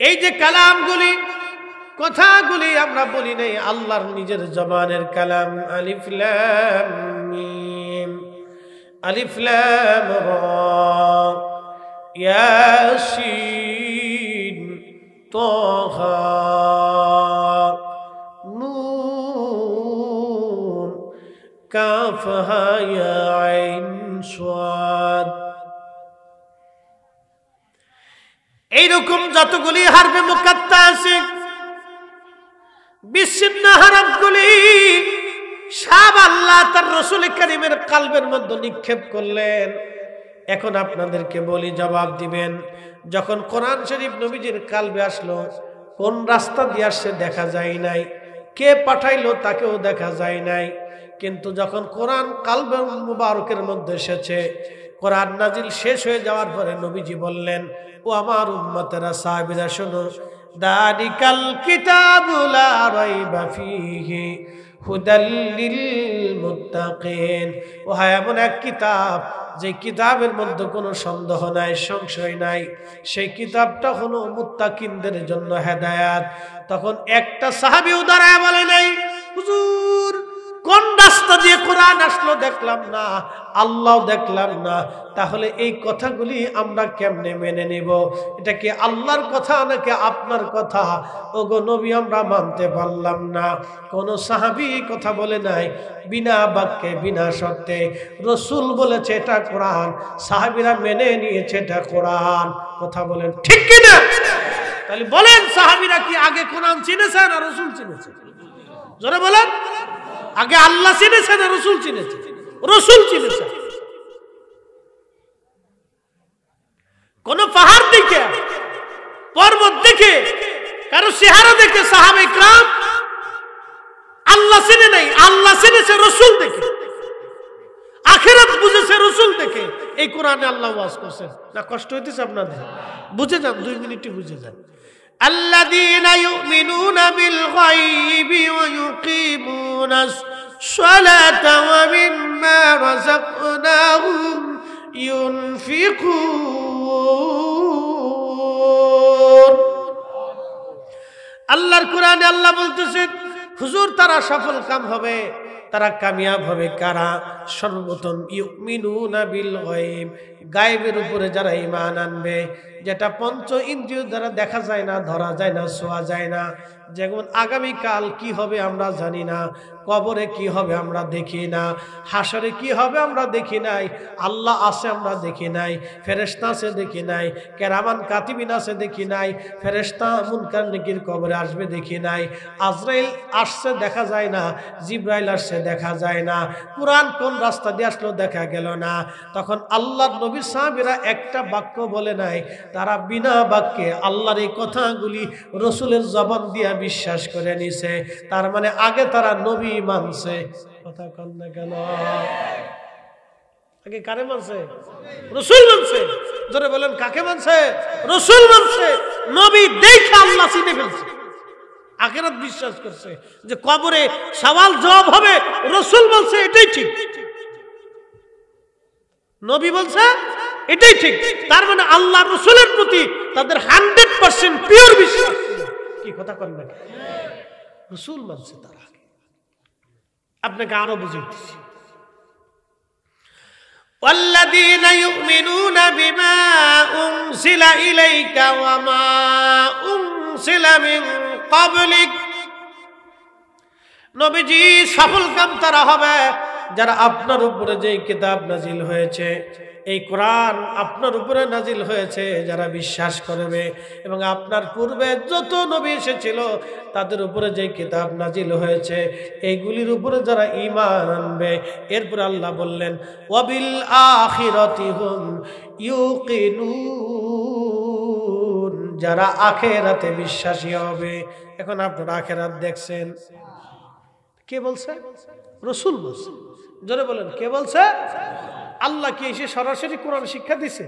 এই যে কালামগুলি, কথাগুলি আমরা বলি নাই, আল্লাহর নিজের জবানের কালাম। আলিফ লাম মিম, আলিফ লাম রা, ইয়াসিন, তাহা, নুন, কাফ হা ইয়া আইন সাদ। এইরকম যতগুলি হারফে মুকাত্তা আছে, বিচ্ছিন্ন হরফগুলি সব আল্লাহ তার রাসূল কারীমের কলবের মধ্যে নিক্ষেপ করলেন। এখন আপনাদেরকে বলি, জবাব দিবেন। যখন কোরআন শরীফ নবীজির কলবে আসলো, কোন রাস্তা দিয়ে আসছে দেখা যায় নাই, কে পাঠাইলো তাকেও দেখা যায় নাই, কিন্তু যখন কোরআন কলবে মুবারকের মধ্যে এসেছে, কোরআন নাজিল শেষ হয়ে যাওয়ার পরে নবীজি বললেন, ও আমার উম্মতেরা, সাহাবীরা শোনো, দালিকাল কিতাবু লা রাইবা ফীহি হুদাল লিল মুত্তাকিন। ও হ্যাঁ, এমন এক কিতাব যে কিতাবের মধ্যে কোনো সন্দেহ নাই, সংশয় নাই, সেই কিতাবটা হলো মুত্তাকিনদের জন্য হেদায়েত। তখন একটা সাহাবীও দাঁড়ায় বলে নাই, হুজুর কোন রাস্তা দিয়ে কোরআন আসলো দেখলাম না, আল্লাহ দেখলাম না, তাহলে এই কথাগুলি আমরা কেমনে মেনে নিব? এটা কি আল্লাহর কথা নাকি আপনার কথা? ওগো নবী, আমরা মানতে পারলাম না। কোন সাহাবী কথা বলে নাই, বিনা বাক্যে বিনা শর্তে রাসূল বলেছে এটা কোরআন, সাহাবীরা মেনে নিয়েছে এটা কোরআন। কথা বলেন ঠিক কি না? তাহলে বলেন, সাহাবীরা কি আগে কোরআন চিনেছে না রাসূল চিনেছে? জোরে বলেন, আগে আল্লাহ চিনেছে না রাসূল চিনেছে? রাসূল চিনেছে। কোন পাহাড় দেখে, পর্বত দেখে, কারো চেহারা দেখে সাহাবে کرام আল্লাহ চিনে নাই, আল্লাহ চিনেছে রাসূল দেখে, আখিরাত বুঝেছে রাসূল দেখে। এই কোরআনে আল্লাহ ওয়াজ করছে না? কষ্ট হইতেছে আপনাদের? বুঝে যান, 2 মিনিটে বুঝে যান। আল্লাযীনা ইউমিনুনা বিল গায়বি ওয়া ইউকিমুনাস সালাতা ওয়া মিম্মা রাযাকনাহুম ইউনফিকুন। আল্লাহর কোরআনে আল্লাহ বলতেছেন, হুজুর তারা সফল কাম হবে, তারা কামিয়াব হবে কারা? সর্বপ্রথম ইউমিনুনা বিল গায়ব, গায়বের উপরে যারা ঈমান আনবে, যেটা পঞ্চ ইন্দ্রিয় দ্বারা দেখা যায় না, ধরা যায় না, ছোঁয়া যায় না। যেমন আগামীকাল কি হবে আমরা জানি না, কবরে কি হবে আমরা দেখি না, হাসরে কি হবে আমরা দেখি নাই, আল্লাহ আছে আমরা দেখি নাই, ফেরেশতা আছে দেখি নাই, কেরামান কাতিবিন আছে দেখি নাই, ফেরেশতা মুনকার নেকির কবরে আসবে দেখি নাই, আজরাইল আসছে দেখা যায় না, জিব্রাইল আসছে দেখা যায় না, কুরআন কোন রাস্তা দিয়ে আসলো দেখা গেল না। তখন আল্লাহর নবী সাহাবীরা একটা বাক্য বলে নাই, তারা বিনা বাক্যে আল্লাহর এই কথাগুলি রাসূলের জবান দিয়ে বিশ্বাস করে নিছে। তার মানে আগে তারা নবী মানছে। কথা কন না কেন? আগে কারে মানছে? রাসূল মানছে। জোরে বলেন, কাকে মানছে? রাসূল মানছে। নবী দেখে আল্লাহ চিনে ফেলছে, আখিরাত বিশ্বাস করছে, যে কবরে সওয়াল জবাব হবে, রাসূল বলছে এটাই ঠিক, নবী বলছে এটাই ঠিক। তার মানে আল্লাহ রাসূলের প্রতি তাদের 100% পিওর বিশ্বাস। কি কথা কন না? রাসূল মানছে তারা। আপনাকে আরো বুঝাইতেছি, والذين يؤمنون بما أنزل إليك وما أنزل من قبلك। নবীজি সফল কাম তারা হবে যারা আপনার উপরে যে কিতাব নাজিল হয়েছে, এই কোরআন আপনার উপরে নাজিল হয়েছে, যারা বিশ্বাস করবে এবং আপনার পূর্বে যত নবী এসেছিল তাদের উপরে যে কিতাব নাজিল হয়েছে এইগুলির উপরে যারা ঈমান আনবে। এরপর আল্লাহ বললেন ওয়াবিল আখিরাতি হুম ইউকিনুন, যারা আখিরাতে বিশ্বাসী হবে। এখন আপনারা আখিরাত দেখছেন, কে বলছে? রাসূল বলছে। জোরে বলেন, কে বলছে? আল্লাহ কি এসে সরাসরি কোরআন শিক্ষা দিছে?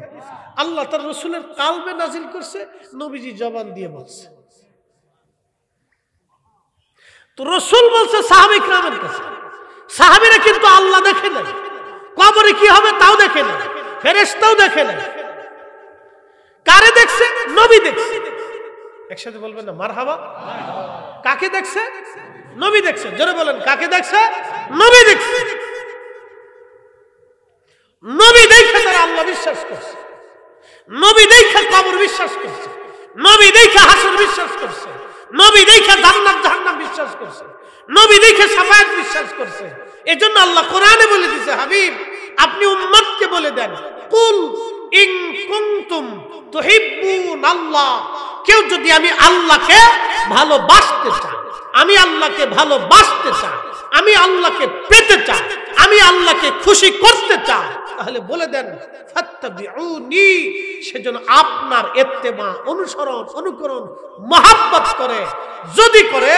আল্লাহ তার রাসূলের কালবে নাজিল করছে, নবীজি জবান দিয়ে বলছে। তো রাসূল বলছে সাহাবী কিরামের কাছে, সাহাবীরা কিন্তু আল্লাহ দেখে নাই, কবরে কি হবে তাও দেখে নাই, ফেরেশতাও দেখে নাই। কারে দেখছে? নবী দেখছে। একসাথে বলবেন না মারহাবা? কাকে দেখছে? নবী দেখছে। জোরে বলেন, কাকে দেখছে? নবী দেখছে। নবী দেখে তারা আল্লাহ বিশ্বাস করছে, নবী দেখে কবর বিশ্বাস করছে, নবী দেখে হাসর বিশ্বাস করছে, নবী দেখে জান্নাত জাহান্নাম বিশ্বাস করছে, নবী দেখে শাফায়াত বিশ্বাস করছে। এজন্য আল্লাহ কোরআনে বলে দিয়েছে, হাবিব আপনি উম্মতকে বলে দেন, কুল ইন কুনতুম তুহিব্বুনাল্লাহ, কেউ যদি আমি আল্লাহকে ভালোবাসতে চাই, আমি আল্লাহকে ভালোবাসতে চাই, আমি আল্লাহকে পেতে চাই, আমি আল্লাহকে খুশি করতে চাই, তাহলে বলে দেন ফাত্তাবিউনি, সেজন্য আপনার ইত্তেবা অনুসরণ অনুকরণ মহব্বত করে, যদি করে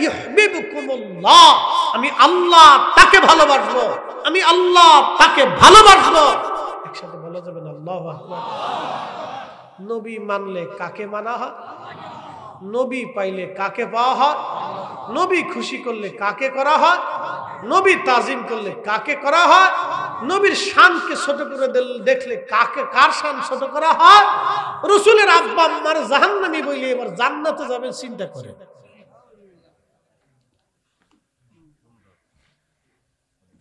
ইউহিব্বুকুমুল্লাহ, আমি আল্লাহ তাকে ভালোবাসবো, আমি আল্লাহ তাকে ভালোবাসবো। একসাথে বলা যাবে না আল্লাহু আকবার। নবী মানলে কাকে মানা হয়? নবী পাইলে কাকে পাওয়া হয়? নবী খুশি করলে কাকে করা হয়? নবী তাজিম করলে কাকে করা হয়? নবীর শানকে ছোট করে দেখলে কাকে, কার শান ছোট করা হয়? রাসূলের আব্বা আম্মার জাহান্নামী বইলে এবার জান্নাতে যাবেন চিন্তা করে।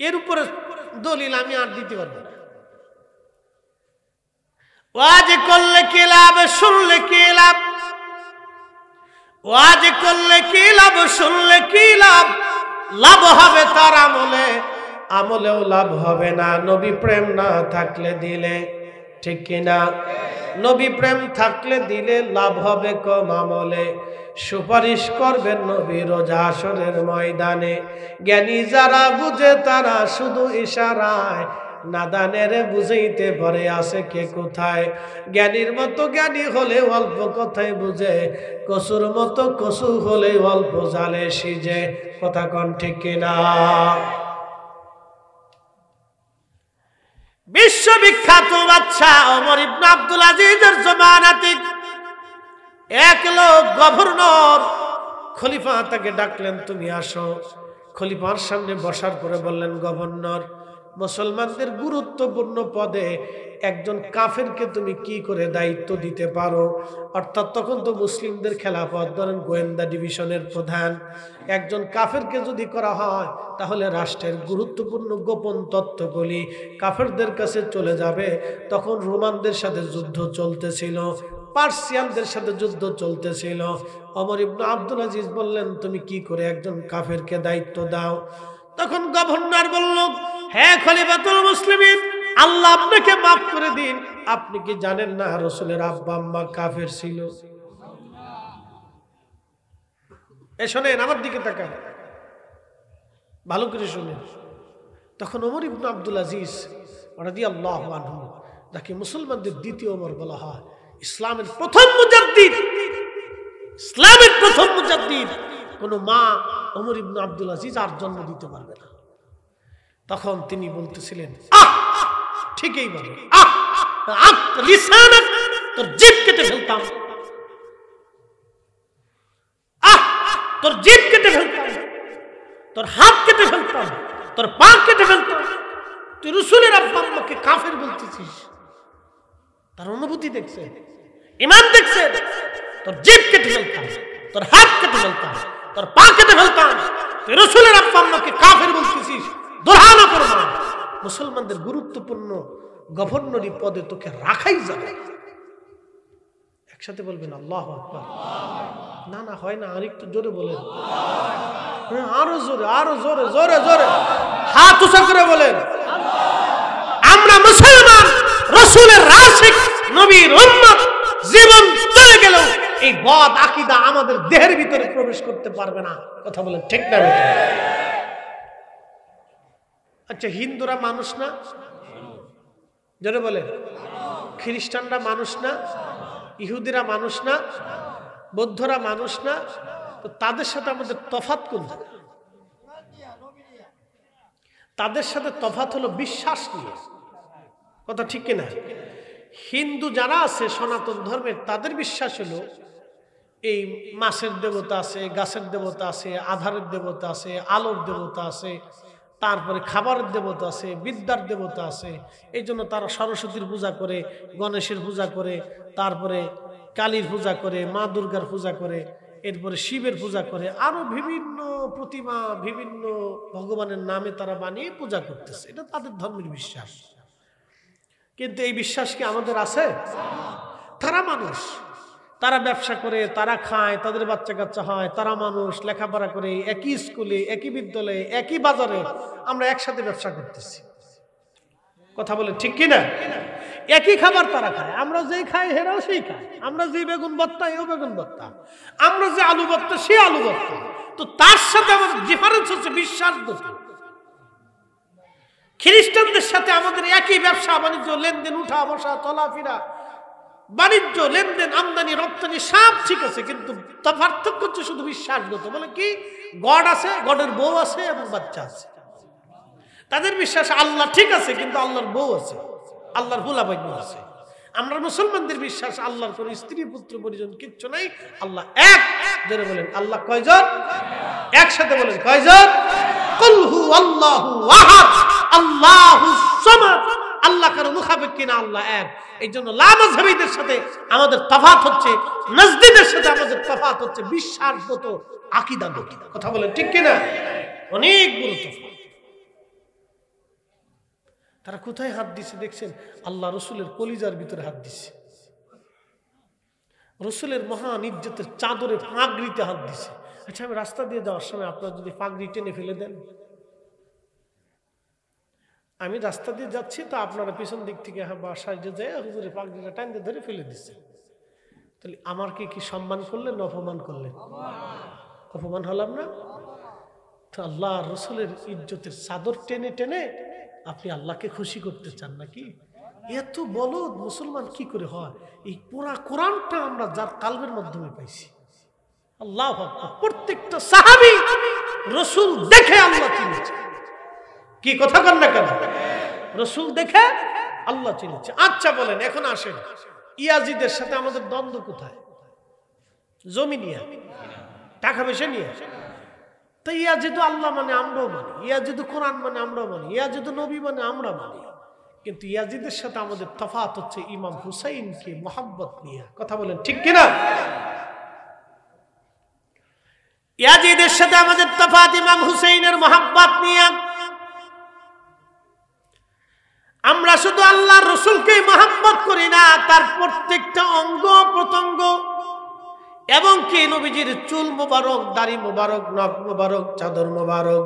এর উপরে দলিল আমি আর দিতে পারবো না। ওয়াজ করলে কি লাভ, শুনলে কি লাভ? ওয়াজ করলে কি লাভ, শুনলে কি লাভ? লাভ হবে তার আমলে, আমলেও লাভ হবে না নবী প্রেম না থাকলে দিলে, ঠিক কিনা? নবী প্রেম থাকলে দিলে লাভ হবে কম আমলে। সুপারিশ করবেন নবী রোজ হাসরের ময়দানে, জ্ঞানী যারা বুঝে তারা শুধু ইশারায়, নাদানের বুঝাইতে পারে আছে কে কোথায়। জ্ঞানীর মতো জ্ঞানী হলে অল্প কথাই বুঝে, কসুর মতো কসু হলে অল্প জালে সিজে। কথা কোন ঠিক কিনা? বিশ্ববিখ্যাত বাদশা ওমর ইবনে আব্দুল আজিজের জমানাতে এক লোক গভর্নর, খলিফা তাকে ডাকলেন, তুমি আসো। খলিফার সামনে বসার পরে বললেন, গভর্নর, মুসলমানদের গুরুত্বপূর্ণ পদে একজন কাফেরকে তুমি কি করে দায়িত্ব দিতে পারো? অর্থাৎ তখন তো মুসলিমদের খেলাফত, ধরেন গোয়েন্দা ডিভিশনের প্রধান, একজন কাফেরকে যদি করা হয় তাহলে রাষ্ট্রের গুরুত্বপূর্ণ গোপন তথ্যগুলি কাফেরদের কাছে চলে যাবে। তখন রোমানদের সাথে যুদ্ধ চলতেছিল, পার্সিয়ানদের সাথে যুদ্ধ চলতেছিল। ওমর ইবনে আব্দুল আজিজ বললেন, তুমি কি করে একজন কাফেরকে দায়িত্ব দাও? তখন গভর্নর বলল, হ্যাঁ খলিফাতুল মুসলিমিন, আল্লাহ আপনাকে মাফ করে দিন, আপনি কি জানেন না রাসূলের আব্বা আম্মা কাফের ছিল? এ শোনেন, আমার দিকে তাকান, ভালো করে শুনেন। তখন ওমর ইবনে আব্দুল আজিজ রাদিয়াল্লাহু আনহু, যাকে মুসলমানদের দ্বিতীয় ওমর বলা হয়, ইসলামের প্রথম মুজাদ্দিদ, ইসলামের প্রথম মুজাদ্দিদ, কোন মা ওমর ইবনে আব্দুল আজিজ আর জন্ম দিতে পারবে না। তখন তিনি বলতেছিলেন, ঠিকই বলে, তোর জিভ কেটে ফেলতাম, তোর জিভ কেটে ফেলতাম, তোর হাত কেটে ফেলতাম, তোর পা কেটে ফেলতাম। তুই রাসূলের আব্বা আম্মাকে কাফের বলতেছিস? তার অনুভূতি দেখছে, ঈমান দেখছে। তোর জিভ কেটে ফেলতাম, তোর হাত কেটে ফেলতাম, তোর পা কেটে ফেলতাম, তুই রাসূলের আব্বা আম্মাকে কাফের বলতেছিস? দোহানো করব, মুসলমানদের গুরুত্বপূর্ণ গভর্নরি পদে তোকে রাখাই যাবে। একসাথে বলবেন আল্লাহু আকবার। না না, হয় না, আরেকটু জোরে বলেন, আরো জোরে, আরো জোরে, জোরে জোরে। হাত উঁচা করে বলেন আমরা মুসলমান, রাসূলের আশিক, নবীর উম্মত। জীবন চলে গেল এই বদ আকীদা আমাদের দেহের ভিতরে প্রবেশ করতে পারবে না। কথা বলেন ঠিক না বেঠিক? আচ্ছা, হিন্দুরা মানুষ না? জোরে বলেন। খ্রিস্টানরা মানুষ না? ইহুদিরা মানুষ না? বৌদ্ধরা মানুষ না? তো তাদের সাথে আমাদের তফাৎ কোনটা? তাদের সাথে তফাৎ হলো বিশ্বাস নিয়ে। কথা ঠিক কিনা? হিন্দু যারা আছে সনাতন ধর্মের, তাদের বিশ্বাস হলো এই মাছের দেবতা আছে, গাছের দেবতা আছে, আধারের দেবতা আছে, আলোর দেবতা আছে, তারপরে খাবারের দেবতা আছে, বিদ্যার দেবতা আছে। এই জন্য তারা সরস্বতীর পূজা করে, গণেশের পূজা করে, তারপরে কালীর পূজা করে, মা দুর্গার পূজা করে, এরপরে শিবের পূজা করে, আরো বিভিন্ন প্রতিমা, বিভিন্ন ভগবানের নামে তারা বানিয়ে পূজা করতেছে। এটা তাদের ধর্মের বিশ্বাস। কিন্তু এই বিশ্বাস কি আমাদের আছে? তারা মানুষ, তারা ব্যবসা করে, তারা খায়, তাদের বাচ্চা কাচ্চা হয়, তারা মানুষ, লেখাপড়া করে, একই স্কুলে, একই বিদ্যালয়ে, একই বাজারে আমরা একসাথে ব্যবসা করতেছি। কথা বলে ঠিক কিনা? একই খাবার তারা খায়, আমরা যেই খাই হেরাও সেই খায়, আমরা যে বেগুন ভর্তা এও বেগুন ভর্তা, আমরা যে আলু ভর্তা সে আলু ভর্তা। তো তার সাথে আমাদের ডিফারেন্স হচ্ছে বিশ্বাসগত। খ্রিস্টানদের সাথে আমাদের একই ব্যবসা বাণিজ্য, লেনদেন, উঠা বসা, চলাফেরা, বাণিজ্য, লেনদেন, আমদানি রপ্তানি সব ঠিক আছে, কিন্তু পার্থক্য হচ্ছে শুধু বিশ্বাসগত। বলে কি, গড আছে, গডের বউ আছে এবং বাচ্চা আছে। তাদের বিশ্বাস আল্লাহ ঠিক আছে, কিন্তু আল্লাহর বউ আছে, আল্লাহর হুলাবাগ্য আছে। আমরা মুসলমানদের বিশ্বাস আল্লাহর কোন স্ত্রী পুত্র পরিজন কিচ্ছু নাই, আল্লাহ এক। জোরে বলেন আল্লাহ কয়জন? একসাথে বলেন কয়জন? কুল হু আল্লাহু আহাদ আল্লাহুস সামাদ। আল্লাহ কারো মুখাপেক্ষ না, আল্লাহ এক। এই জন্য লা মাযহাবীদের সাথে আমাদের তফাৎ হচ্ছে, নাজদীদের সাথে আমাদের তফাৎ হচ্ছে বিশ্বাসগত, আকীদাগত। কথা বলেন ঠিক কিনা? অনেক বড় তফাৎ। তারা কোথায় হাত দিছে দেখছেন? আল্লাহ রসুলের কলিজার ভিতরে হাত দিছে, রসুলের মহান ইজ্জতের চাদরে, পাগড়িতে হাত দিছে। আচ্ছা, আমি রাস্তা দিয়ে যাওয়ার সময় আপনারা যদি পাগড়ি টেনে ফেলে দেন, আমি রাস্তা দিয়ে যাচ্ছি, তো আপনারা পিছন দিক থেকে বাসায় যে যায় হুজুরের পাগড়িটা টাইনে ধরে ফেলে দিচ্ছে, তাহলে আমার কি সম্মান করলেন না অপমান করলেন? অপমান হলাম না? তো আল্লাহ রসুলের ইজ্জতের চাদর টেনে টেনে আপনি আল্লাহকে খুশি করতে চান নাকি? এত বলদ মুসলমান কি করে হয়? এই পুরা কোরআনটা আমরা যার কালবের মাধ্যমে পাইছি। আল্লাহু আকবার। প্রত্যেকটা সাহাবী রাসূল দেখে আল্লাহ চিনেছে। কি কথা কন না কেন? রাসূল দেখে আল্লাহ চিনেছে। আচ্ছা বলেন, এখন আসেন, ইয়াজিদের সাথে আমাদের দ্বন্দ্ব কোথায়? জমি নিয়ে, টাকা পয়সা নিয়ে। তো ইয়াজিদ আল্লাহ মানে আমরাও মানি, ইয়াজিদ কোরআন মানে আমরাও মানি, ইয়াজিদ নবী মানে আমরা মানি। কিন্তু ইয়াজিদের সাথে আমাদের তফাৎ হচ্ছে ইমাম হুসাইনকে মোহাব্বত নিয়ে। কথা বলেন ঠিক কিনা? ইয়াজিদের সাথে আমাদের তফাৎ ইমাম হুসাইনের মোহাব্বত নিয়ে। আমরা শুধু আল্লাহর রাসূলকে মোহাব্বত করি না, তার প্রত্যেকটা অঙ্গ প্রত্যঙ্গ এবং কি নবীজির চুল মোবারক, দাড়ি মোবারক, নখ মোবারক, চাদর মোবারক,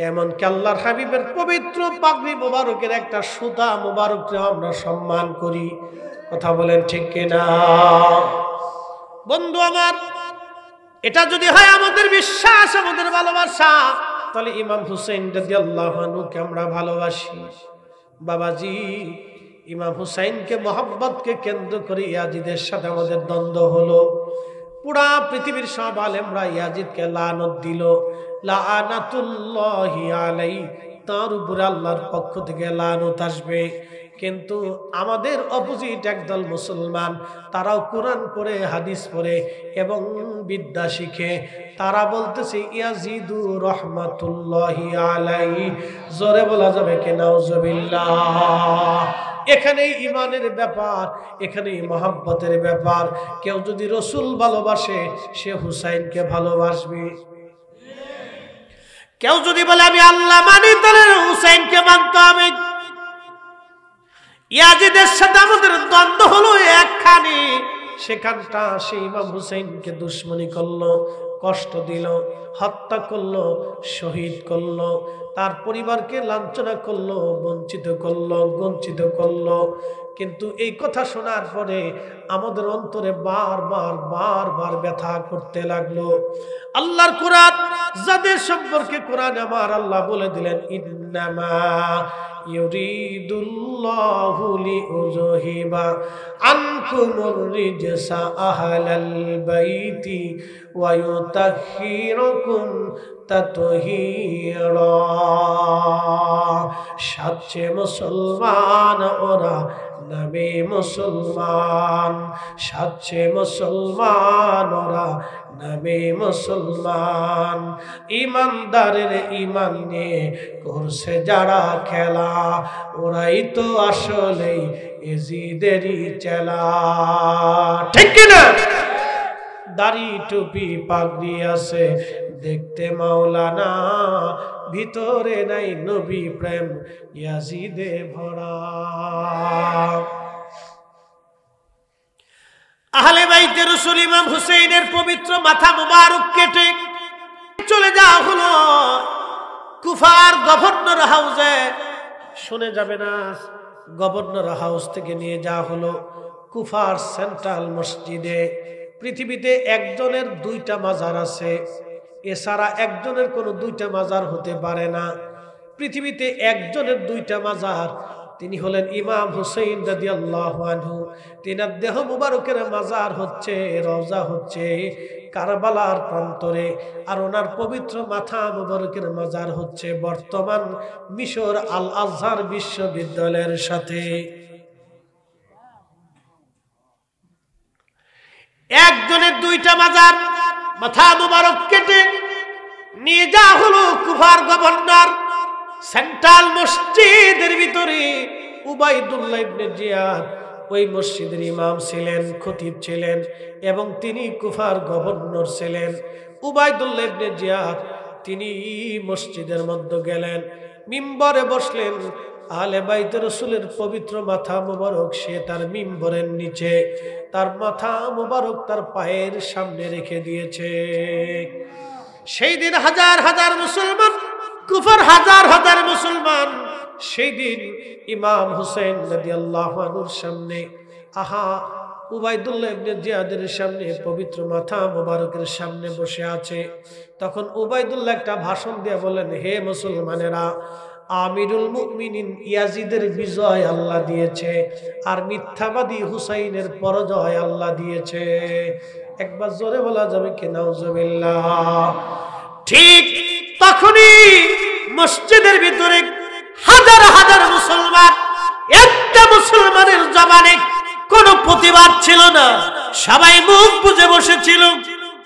এমনকি আল্লাহর হাবিবের পবিত্র পাগড়ি মোবারকের একটা সুতা মোবারককে আমরা সম্মান করি। কথা বলেন ঠিক কিনা? বন্ধু আমার, এটা যদি হয় আমাদের বিশ্বাস, আমাদের ভালোবাসা, তাহলে ইমাম হুসাইন রাদিয়াল্লাহু আনহুকে আমরা ভালোবাসি। বাবাজি, ইমাম হুসাইনকে মোহাব্বতকে কেন্দ্র করে ইয়াজিদের সাথে আমাদের দ্বন্দ্ব হলো। পুরা পৃথিবীর সব আলেমরা ইয়াজিদকে লানত দিল, লানাতুল্লাহি আলাইহি, তার উপরে আল্লাহর পক্ষ থেকে লানত আসবে। কিন্তু আমাদের অপোজিট একদল মুসলমান, তারাও কোরআন পড়ে, হাদিস পড়ে এবং বিদ্যা শিখে, তারা বলতেছে ইয়াজিদু রহমাতুল্লাহি আলাইহি। জোরে বলা যাবে কি নাউজুবিল্লাহ? এখানেই ইমানের ব্যাপার, এখানেই মহব্বতের ব্যাপার। কেউ যদি রসুল ভালোবাসে, সে হুসাইনকে ভালোবাসবে। কেউ যদি বলে আমি আল্লাহ মানি, তাহলে হুসাইনকে মানতে হবে। ইয়াজিদের সাথে আমাদের দ্বন্দ্ব হলো একখানে, সেখানটা সে ইমাম হুসাইনকে দুশ্মনী করলো, কষ্ট দিল, হত্যা করলো, শহীদ করলো, তার পরিবারকে লাঞ্ছনা করলো, বঞ্চিত করলো। কিন্তু এই কথা শোনার পরে আমাদের অন্তরে বারবার ব্যথা করতে লাগলো। আল্লাহর কোরআন, যাদের সম্পর্কে কোরআন আমার আল্লাহ বলে দিলেন, ইন্নামা ইউরিদুল্লাহু লিউযহিবা আনকুমুর রিজসা আহলাল বাইতি ওয়া ইউতাহহিরুকুম তাতহীরা। সাচ্চে মুসলমান ওরা, নবী মুসলমান, সাচ্চে মুসলমান ওরা, নবী মুসলমান। ইমানদারের ইমান নিয়ে করছে যারা খেলা, ওরাই তো আসলে এজিদেরই চেলা। ঠিক কিনা? দাড়ি টুপি পাগড়ি আছে, দেখতে মাওলানা, ভিতরে নাই নবী প্রেম, ইয়াজিদে ভরা। আহলে বাইতে রাসূল ইমাম হুসাইনের পবিত্র মাথা মুবারক কেটে চলে যাওয়া হলো কুফার গভর্নর হাউসে। শুনে যাবে না, গভর্নর হাউস থেকে নিয়ে যাওয়া হলো কুফার সেন্ট্রাল মসজিদে। পৃথিবীতে একজনের দুইটা মাজার আছে, এছাড়া একজনের কোনো দুইটা মাজার হতে পারে না। পৃথিবীতে একজনের দুইটা মাজার, তিনি হলেন ইমাম হুসাইন রাদিয়াল্লাহু আনহু। তিনার দেহ মুবারকের মাজার হচ্ছে, রওজা হচ্ছে কারবালার প্রান্তরে, আর ওনার পবিত্র মাথা মুবারকের মাজার হচ্ছে বর্তমান মিশর আল আজহার বিশ্ববিদ্যালয়ের সাথে। একজনের দুইটা মাজার, মাথা মুবারক কেটে নিয়ে যাওয়া হলো কুফার গভর্নর সেন্ট্রাল মসজিদের ভিতরে। উবাইদুল্লাহ ইবনে জিয়াদ ওই মসজিদের ইমাম ছিলেন, খতিব ছিলেন, এবং তিনি কুফার গভর্নর ছিলেন। উবাইদুল্লাহ ইবনে জিয়াদ তিনি মসজিদের মধ্যে গেলেন, মিম্বরে বসলেন। আহলে বাইতে রাসূলের পবিত্র মাথা মুবারক সে তার মিম্বরের নিচে, তার মাথা মুবারক তার পায়ের সামনে রেখে দিয়েছে। সেই দিন হাজার হাজার মুসলমান, কুফার হাজার হাজার মুসলমান সেই দিন ইমাম হুসাইন রাদিয়াল্লাহু আনহুর সামনে, উবাইদুল্লাহ ইবনে জিয়াদের সামনে, পবিত্র মাথা মুবারকের সামনে বসে আছে। তখন উবাইদুল্লাহ একটা ভাষণ দিয়ে বলেন, হে মুসলমানেরা, আমিরুল মুমিনিন ইয়াজিদের বিজয় আল্লাহ দিয়েছে, আর মিথ্যাবাদী হুসাইনের পরাজয় আল্লাহ দিয়েছে। একবার জোরে বলা যাবে কি নাউজুবিল্লাহ? ঠিক তখনই মসজিদের ভিতরে হাজার হাজার মুসলমান, একটা মুসলমানের জবানে কোনো প্রতিবাদ ছিল না, সবাই মুখ বুজে বসেছিল।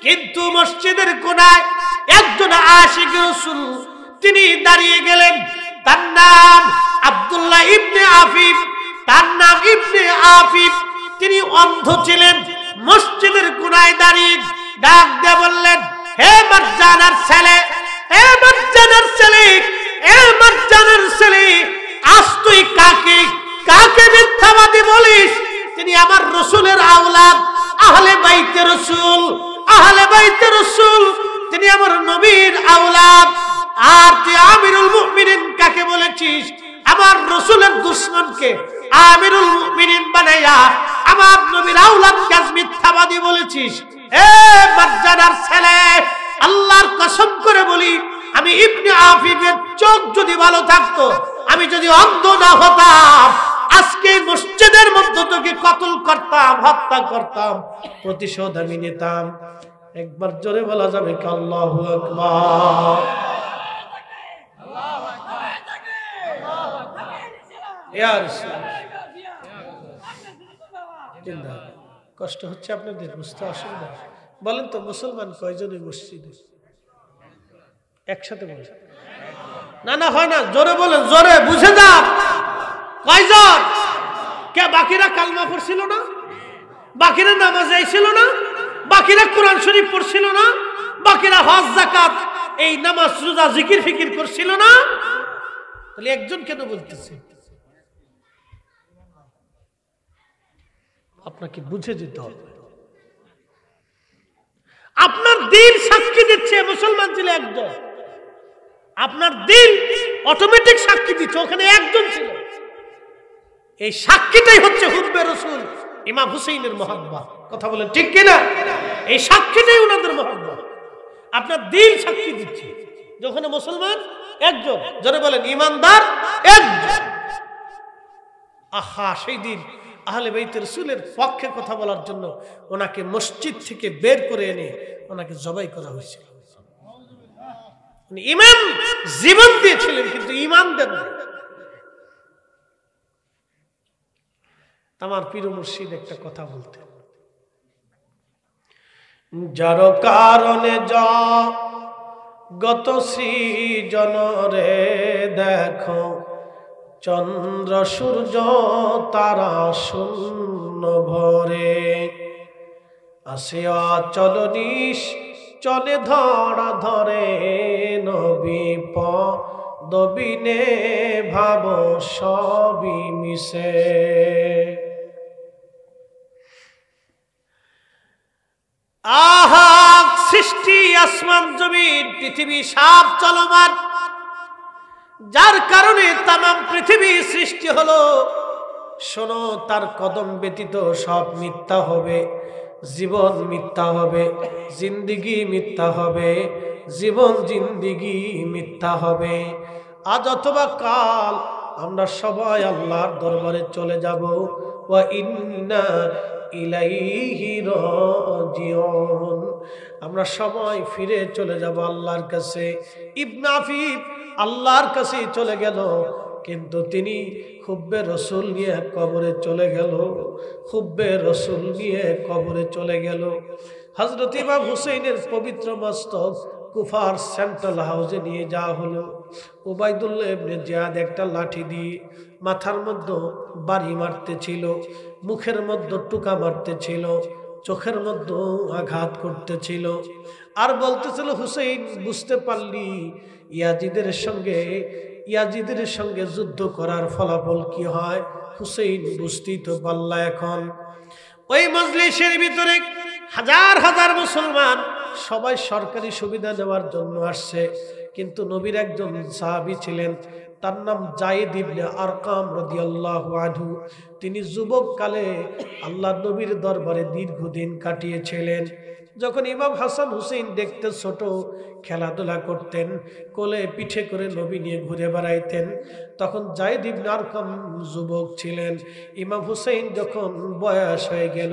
কিন্তু মসজিদের কোনায় একজন আশিক রাসূল তিনি দাঁড়িয়ে গেলেন। তার নাম আব্দুল্লাহ ইবনে আফিফ, তার নাম ইবনে আফিফ। তিনি অন্ধ ছিলেন। মসজিদের কোনায় দাঁড়িয়ে ডাক দিয়ে বললেন, হে মারজানার ছেলে, হে মারজানার ছেলে, হে মারজানার ছেলে, আজ তুই কাকে কাকে মিথ্যাবাদী বলিস? তিনি আমার রাসূলের আওলাদ, আহলে বাইতে রাসূল, আহলে বাইতে রাসূল, তিনি আমার নবীর আওলাদ। আর তুই আমিরুল মুমিনিন কাকে বলেছিস? আমার রাসূলের দুশমনকে আমিরুল মুমিনিন বানাইয়া আমার নবীর আওলাদকে মিথ্যাবাদী বলেছিস। এ মারজানার ছেলে, আল্লাহর কসম করে বলি, আমি ইবনে আফিফের চোখ যদি ভালো থাকতো, আমি যদি অন্ধ না হতাম, আজকে মসজিদের মধ্যে তোকে কতল করতাম, হত্যা করতাম, প্রতিশোধ আমি নিতাম। একবার জোরে বলা যাবে কি আল্লাহু আকবার? কষ্ট হচ্ছে আপনাদের, বুঝতে অসুবিধা? বলেন তো মুসলমান কয়জন এই মসজিদে? একসাথে বলেন। না না হয় না, জোরে বলেন, জোরে বুঝে যান। কয়জন? কে বাকিরা কালমা পড়ছিল না? বাকিরা নামাজে ছিল না? বাকিরা কোরআন শরীফ পড়ছিল না? বাকিরা হজ যাকাত এই নামাজ রোজা জিকির ফিকির করছিল না? তাহলে একজন কেন বলতেছে? আপনাকে বুঝে যেতে হবে। আপনার দিল সাক্ষী দিচ্ছে মুসলমান ছিল একজন, আপনার দিল অটোমেটিক সাক্ষী দিচ্ছে ওখানে একজন ছিল। এই সাক্ষীটাই হচ্ছে হুব্বে রাসূল, ইমাম হুসাইনের মহব্বত। কথা বলেন ঠিক কিনা? এই সাক্ষীটাই ওনাদের মহব্বত। আপনার দিল সাক্ষী দিচ্ছে যখন মুসলমান একজন, যারা বলেন ইমানদার একজন। আহা, সেই দিন আহলে বাইত রাসূলের পক্ষে কথা বলার জন্য ওনাকে মসজিদ থেকে বের করে এনে ওনাকে জবাই করা হয়েছিল। ইমাম জীবন দিয়েছিলেন কিন্তু ইমান দেন না। আমার পীর মুর্শিদ একটা কথা বলতেন, যার কারণে গত সৃজন রে দেখো, চন্দ্র সূর্য তারা শূন্য ভরে, আসে অচল নিশ চলে ধরা ধরে, নবী পদবিনে ভাব সবই মিশে। আহা, সৃষ্টি আসমান জমিন পৃথিবী সব চলমান, যার কারণে তামাম পৃথিবী সৃষ্টি হলো। শোনো, তার কদম ব্যতীত সব মিথ্যা হবে, জীবন মিথ্যা হবে, জিন্দিগি মিথ্যা হবে, জীবন জিন্দিগি মিথ্যা হবে। আজ অথবা কাল আমরা সবাই আল্লাহর দরবারে চলে যাব। ওয়া ইন্না ইলাইহি রাজিউন, আমরা সবাই ফিরে চলে যাব আল্লাহর কাছে। ইবনে আফিফ আল্লাহর কাছে চলে গেল, কিন্তু তিনি হুব্বে রাসূল নিয়ে কবরে চলে গেল, হুব্বে রাসূল নিয়ে কবরে চলে গেল। হযরত ইমাম হুসাইনের পবিত্র মস্তক কুফার সেন্ট্রাল হাউসে নিয়ে যাওয়া হলো। উবাইদুল্লাহ ইবনে জিয়াদ একটা লাঠি দিয়ে মাথার মধ্যে বাড়ি মারতেছিল, মুখের মধ্যে টুকা মারতেছিল, চোখের মধ্যে আঘাত করতেছিল, আর বলতেছিল, হুসাইন বুঝতে পারলি ইয়াজিদের সঙ্গে যুদ্ধ করার ফলাফল কি হয়? হুসাইন বুঝতেই তো পারলা। এখন ওই মজলিসের ভিতরে হাজার হাজার মুসলমান সবাই সরকারি সুবিধা নেওয়ার জন্য আসছে, কিন্তু নবীর একজন সাহাবী ছিলেন, তার নাম যায়েদ ইবনে আরকাম রাদিয়াল্লাহু আনহু। তিনি যুবক কালে আল্লাহ নবীর দরবারে দীর্ঘদিন কাটিয়েছিলেন। যখন ইমাম হাসান হুসেইন দেখতে ছোট, খেলাধুলা করতেন, কোলে পিঠে করে নবী নিয়ে ঘুরে বেড়াইতেন, তখন যায়েদ ইবনে আরকাম যুবক ছিলেন। ইমাম হুসেইন যখন বয়স হয়ে গেল,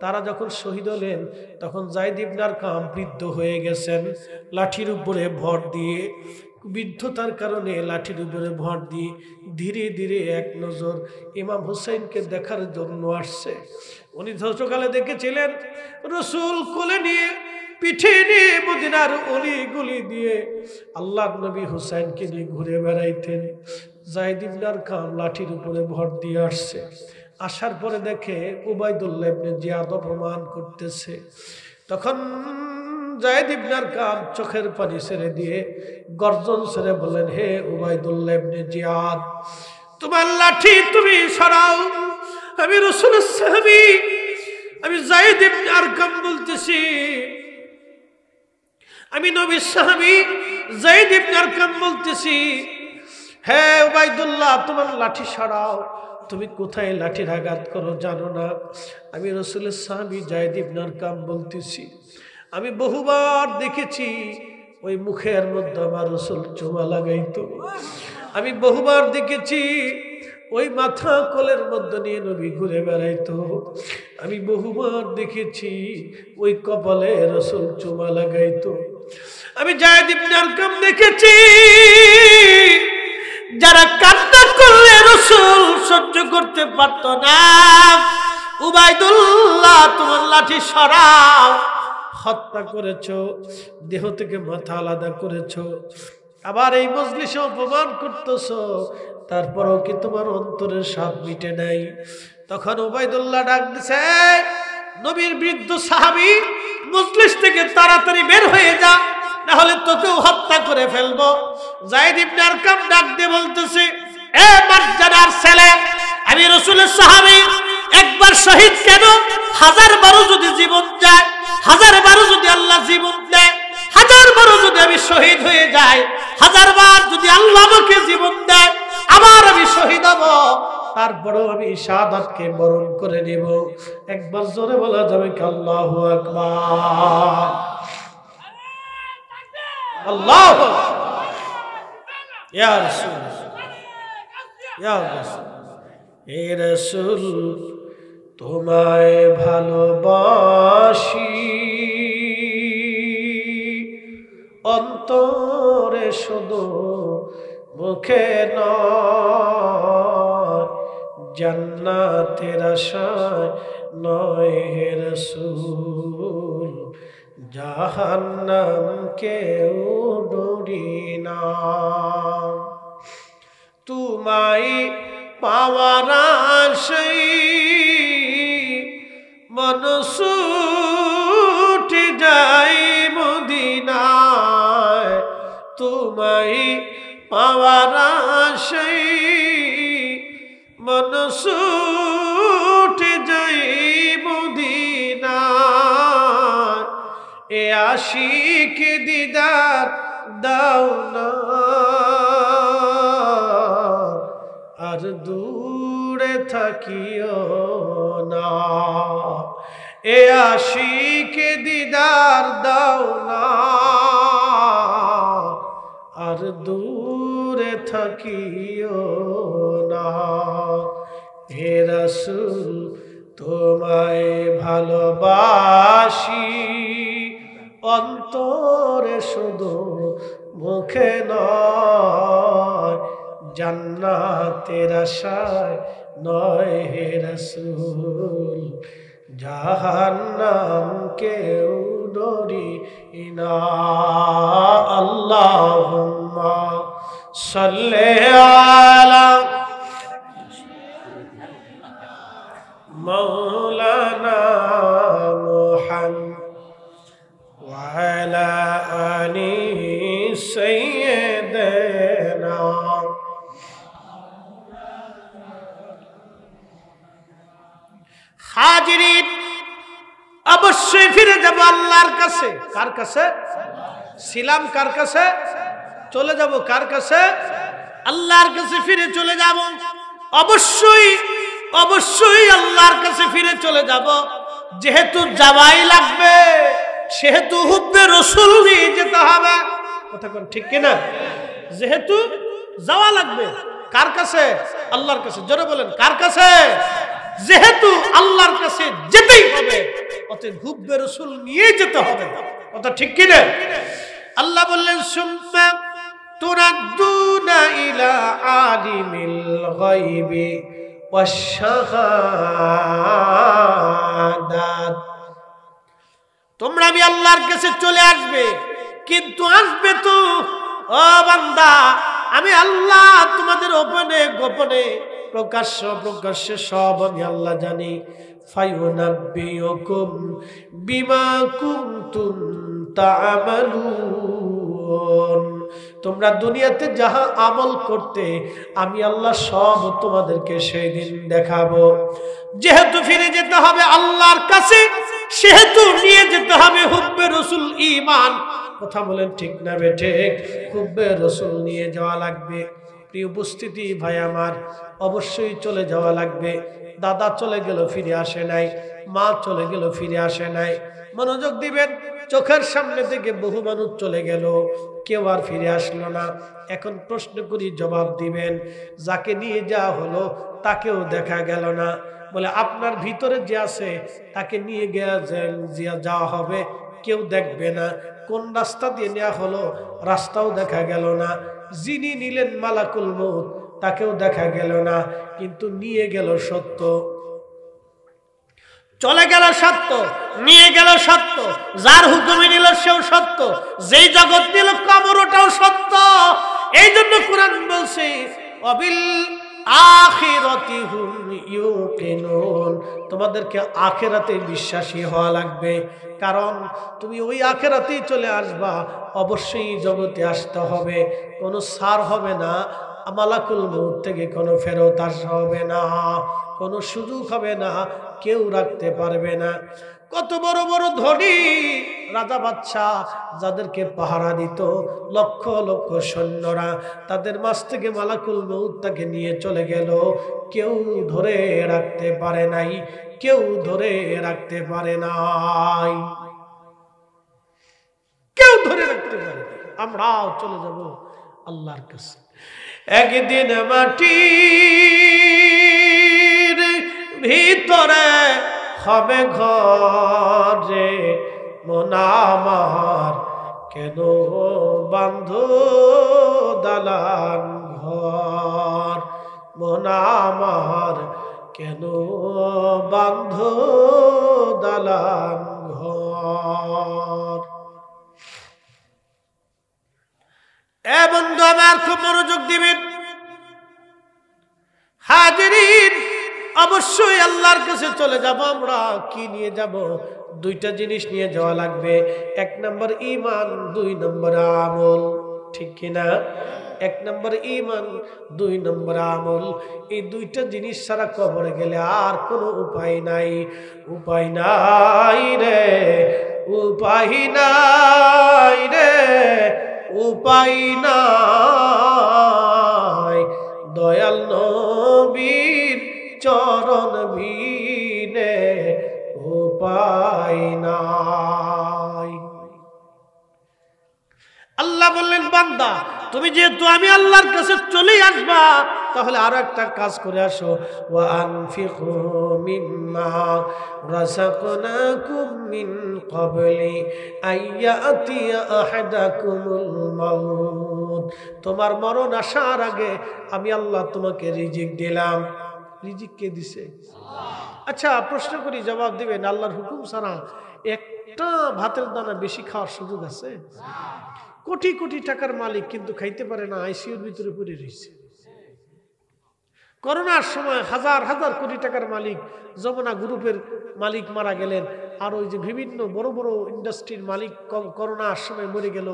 তারা যখন শহীদ হলেন, তখন যায়েদ ইবনে আরকাম বৃদ্ধ হয়ে গেছেন। লাঠির উপরে ভর দিয়ে, বৃদ্ধতার কারণে লাঠির উপরে ভর দিয়ে ধীরে ধীরে এক নজর ইমাম হুসাইনকে দেখার জন্য আসছে। উনি ছোটকালে দেখেছিলেন রাসূল কোলে নিয়ে পিঠে নিয়ে মদিনার অলিগলি দিয়ে আল্লাহর নবী হুসাইনকে নিয়ে ঘুরে বেড়াইতেন। যায়েদ ইবনে আরকাম লাঠির উপরে ভর দিয়ে আসছে। আসার পরে দেখে উবাইদুল্লাহ ইবনে জিয়াদ অপমান করতেছে। তখন যায়েদ ইবনে আরকাম চোখের পানি ছেড়ে দিয়ে গর্জন ছেড়ে বলেন, হে উবাইদুল্লাহ ইবনে জিয়াদ, তোমার লাঠি তুমি সরাও, আমি রাসূলের সাহাবী, আমি যায়েদ ইবনে আরকাম বলতেছি, আমি নবীর সাহাবী যায়েদ ইবনে আরকাম বলতেছি। হে উবাইদুল্লাহ, তোমার লাঠি সরাও, তুমি কোথায় লাঠির আঘাত করো জানো না? আমি রাসূলের সাহাবী যায়েদ ইবনে আরকাম বলতেছি। আমি বহুবার দেখেছি ওই মুখের মধ্যে আমার রাসূল চুমা লাগাইতো, আমি বহুবার দেখেছি ওই মাথা কোলের মধ্যে নিয়ে নবী ঘুরে বেড়াইতো, আমি বহুবার দেখেছি ওই কপালে রাসূল চুমা লাগাইতো। আমি যায়েদ ইবনে আরকাম দেখেছি যারা কান্না করলে রাসূল সহ্য করতে পারত না। উবাইদুল্লাহ, তোমার লাঠি সরাও, হত্যা করেছো, দেহ থেকে মাথা আলাদা করেছো, আবার এই মজলিসে অপমান করতেছো, তারপরেও কি তোমার অন্তরের স্বাদ মিটে নাই? তখন উবাইদুল্লাহ ডাক দিছে, নবীর বৃদ্ধ সাহাবী, মজলিস থেকে তাড়াতাড়ি বের হয়ে যা, না হলে তোকেও হত্যা করে ফেলবো। যায়েদ ইবনে আরকাম ডাক দিয়ে বলতেছে, এ মর্যাদার ছেলে, আমি রাসূলের সাহাবী, একবার শহীদ কেন, হাজার বারও যদি জীবন যায়, হাজার বারও যদি আল্লাহ জীবন তারপরেও আমি শাহাদাতকে বরণ করে নেব। একবার জোরে বলা যাবে কি আল্লাহু আকবার, আল্লাহু আকবার। ইয়া রাসূল, ইয়া রাসূল, হে রাসূল তোমায় ভালোবাসি, অন্তরে শুধু মুখে নয়, জান্নাতের আশায় নয় হে রাসূল, জাহান্নাম কেউ ডরি না। তোমায় পাওয়ার আশায় মন ছুটে যায় মদিনায়, তোমায় পাওয়ার আশায় মন ছুটে যায় মদিনায়, এ আশিক দিদার দাও না, আর দূরে থাকিও না, এ আশিক দিদার দাও না, আর দূরে থাকিও না। হে রাসূল তোমায় ভালোবাসি, অন্তরে শুধু মুখে নয়, জান্নাতের আশায় নয় হে রাসূল, জাহান্নাম কেউ ডরি না। আল্লাহুম্মা সাল্লি আলা মাওলানা মুহাম্মদ ওয়া আলা আলি সাইয়্যিদিনা। হাজিরিন, অবশ্যই ফিরে যাব আল্লাহর কাছে। কার কাছে ছিলাম? কার কাছে চলে যাব? কার কাছে? আল্লাহর কাছে ফিরে চলে যাব। অবশ্যই অবশ্যই আল্লাহর কাছে ফিরে চলে যাব। যেহেতু যাওয়াই লাগবে, সেহেতু হুব্বে রাসূল নিয়ে যেতে হবে। কথা কোন ঠিক কিনা? যেহেতু যাওয়া লাগবে, কার কাছে? আল্লাহর কাছে। জোরে বলেন, কার কাছে? যেহেতু আল্লাহর কাছে যেতেই হবে, অতএব হুব্বে রাসূল নিয়ে যেতে হবে। কথা ঠিক কিনা? আল্লাহ বললেন, সুম্মা তুরাদ্দুনা ইলা আলিমিল গায়বি ওয়াশ শাহাদাত। তোমরা আমি আল্লাহর কাছে চলে আসবে, কিন্তু আসবে তো ও বান্দা, আমি আল্লাহ তোমাদের গোপনে গোপনে প্রকাশ্য প্রকাশ্যে সব আমি আল্লাহ জানি। ফায়ুনাব্বিউকুম বিমা কুনতুম তা'মালুন। তোমরা দুনিয়াতে যাহা আমল করতে আমি আল্লাহ সব তোমাদেরকে সেই দিন দেখাবো। যেহেতু ফিরে যেতে হবে আল্লাহর কাছে, সেহেতু নিয়ে যেতে হবে হুব্বে রাসূল ঈমান। কথা বলেন ঠিক না বেঠিক? হুব্বে রাসূল নিয়ে যাওয়া লাগবে। প্রিয় উপস্থিতি ভাই আমার, অবশ্যই চলে যাওয়া লাগবে। দাদা চলে গেল, ফিরে আসে নাই। মা চলে গেল, ফিরে আসে নাই। মনোযোগ দিবেন, চোখের সামনে থেকে বহু মানুষ চলে গেল, কেউ আর ফিরে আসলো না। এখন প্রশ্ন করি, জবাব দিবেন। যাকে নিয়ে যাওয়া হলো তাকেও দেখা গেল না। বলে আপনার ভিতরে যে আছে তাকে নিয়ে যাওয়া হবে, কেউ দেখবে না। কোন রাস্তা দিয়ে নেওয়া হলো রাস্তাও দেখা গেল না। যিনি নিলেন মালাকুল মউত তাকেও দেখা গেল না। কিন্তু নিয়ে গেল সত্য, চলে গেল সত্য, নিয়ে গেল সত্য। যার হুকুমে নিল সেও সত্য, যেই জগৎ নিল কবর ওটাও সত্য। এই জন্য কোরআন বলছে অবিল আখিরাতি হুম ইউকিনুন, তোমাদেরকে আখিরাতে বিশ্বাসী হওয়া লাগবে। কারণ তুমি ওই আখিরাতেই চলে আসবা, অবশ্যই জগতে আসতে হবে। কোনো ছাড় হবে না, মালাকুল মউত থেকে কোনো ফেরত আসা হবে না, কোনো সুযোগ হবে না, কেউ রাখতে পারবে না। কত বড় বড় ধনী রাজা বাদশাহ যাদেরকে পাহারা দিত লক্ষ লক্ষ সৈন্যরা, তাদের মাঝ থেকে মালাকুল মউত তাকে নিয়ে চলে গেল। কেউ ধরে রাখতে পারে নাই, কেউ ধরে রাখতে পারে নাই, কেউ ধরে রাখতে পারে। আমরাও চলে যাব আল্লাহর কাছে। একদিন মাটির ভিতরে হবে ঘরে, মন আমার কেন বান্ধ দালান ঘর, মন আমার কেন বান্ধ দালান ঘর। এ বন্ধু আমার, খুব মনোযোগ দিবেন। হাজিরিন, অবশ্যই আল্লাহর কাছে চলে যাব আমরা। কি নিয়ে যাব? দুইটা জিনিস নিয়ে যাওয়া লাগবে। এক নম্বর ঈমান, দুই নম্বর আমল। ঠিক কিনা? এক নম্বর ঈমান, দুই নম্বর আমল। এই দুইটা জিনিস ছাড়া কবরে গেলে আর কোনো উপায় নাই। উপায় নাই রে, উপায় নাই রে, উপায় নাই। দয়াল নবীর চরণ বিনে উপায় নাই। আল্লাহ বললেন, বান্দা তুমি যেহেতু আমি আল্লাহর কাছে চলে আসবা, তাহলে আরো একটা কাজ করে আসো। ওয়া আনফিকু মিম্মা রাযাকনাকুম মিন ক্বাবলি আইয়াতিয়া আহাদাকুমুল মাউত। তোমার মরণ আসার আগে আমি আল্লাহ তোমাকে রিজিক দিলাম। রিজিক কে দিছে? আচ্ছা, প্রশ্ন করি, জবাব দিবেন। আল্লাহর হুকুম ছাড়া একটা ভাতের দানা বেশি খাওয়ার সুযোগ আছে? কোটি কোটি টাকার মালিক কিন্তু খাইতে পারে না, আইসিইউর ভিতরে পড়ে রয়েছে। করোনার সময় হাজার হাজার কোটি টাকার মালিক, যমুনা গ্রুপের মালিক মারা গেলেন, আর ওই যে বিভিন্ন বড় বড় ইন্ডাস্ট্রির মালিক করোনার সময় মরে গেল।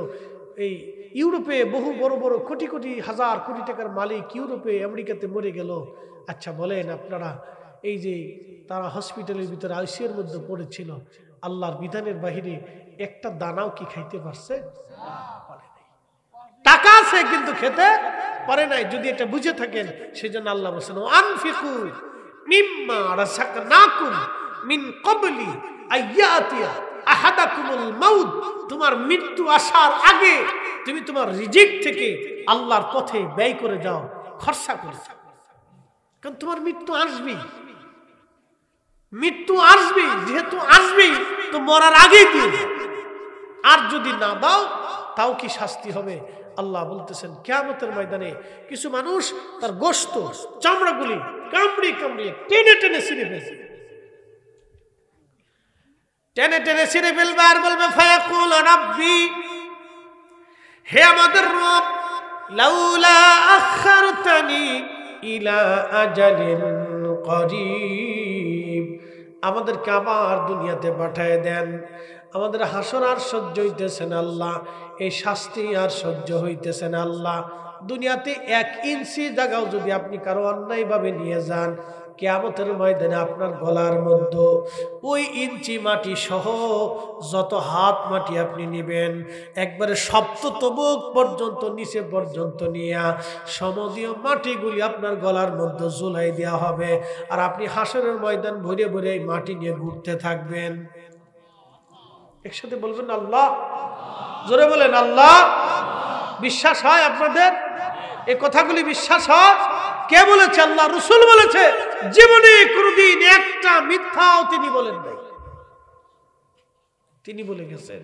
এই ইউরোপে বহু বড় বড় কোটি কোটি হাজার কোটি টাকার মালিক ইউরোপে আমেরিকাতে মরে গেল। আচ্ছা বলেন আপনারা, এই যে তারা হসপিটালের ভিতরে আইসিইউর মধ্যে পড়েছিল, আল্লাহর বিধানের বাহিরে একটা দানাও কি খাইতে পারছে? টাকা আছে কিন্তু খেতে পারে নাই। যদি এটা বুঝে থাকেন, সেজন্য আল্লাহ বলেছেন, আনফিকু মিম্মা রাযাকনাকুম মিন ক্বাবলি আইয়াতিয়া আহাদাকুমুল মাউত। তোমার মৃত্যু আসার আগে তুমি তোমার রিজিক থেকে আল্লাহর পথে ব্যয় করে যাও, খরচা করে যাও। কারণ তোমার মৃত্যু আসবেই, মৃত্যু আসবেই। যেহেতু আসবেই, তো মরার আগেই দিও। আর যদি না দাও, তাও কি শাস্তি হবে? আল্লাহ বলতেছেন, কিয়ামতের ময়দানে কিছু মানুষ তার গোশত চামড়াগুলি কামড়িয়ে কামড়িয়ে টেনে টেনে ছিঁড়ে ফেলবে, টেনে টেনে ছিঁড়ে ফেলবে, আর বলবে, ফায়াকুল রাব্বি, হে আমাদের রব, লাউলা আখারতানি ইলা আজালিন করিব, আমাদেরকে আবার দুনিয়াতে পাঠায় দেন। আমাদের হাসর আর সহ্য হইতেছে না আল্লাহ, এই শাস্তি আর সহ্য হইতেছে না আল্লাহ। দুনিয়াতে 1 ইঞ্চি জায়গাও যদি আপনি কারো অন্যায় ভাবে নিয়ে যান, কিয়ামতের ময়দানে আপনার গলার মধ্যে ওই ইঞ্চি মাটি সহ যত হাত মাটি আপনি নেবেন, একবারে সপ্ত তবুক পর্যন্ত নিচে পর্যন্ত নিয়ে সমদীয় মাটিগুলি আপনার গলার মধ্যে ঝুলাই দেওয়া হবে। আর আপনি হাসরের ময়দান ভরে ভরে এই মাটি নিয়ে ঘুরতে থাকবেন। একসাথে বলবেন আল্লাহ, জোরে বলেন আল্লাহ। বিশ্বাস হয় আপনাদের? এই কথাগুলি বিশ্বাস হয়? কে বলেছে? আল্লাহ রাসূল বলেছে। জীবনে কোনদিন একটা মিথ্যাও তিনি বলেন নাই। তিনি বলে গেছেন,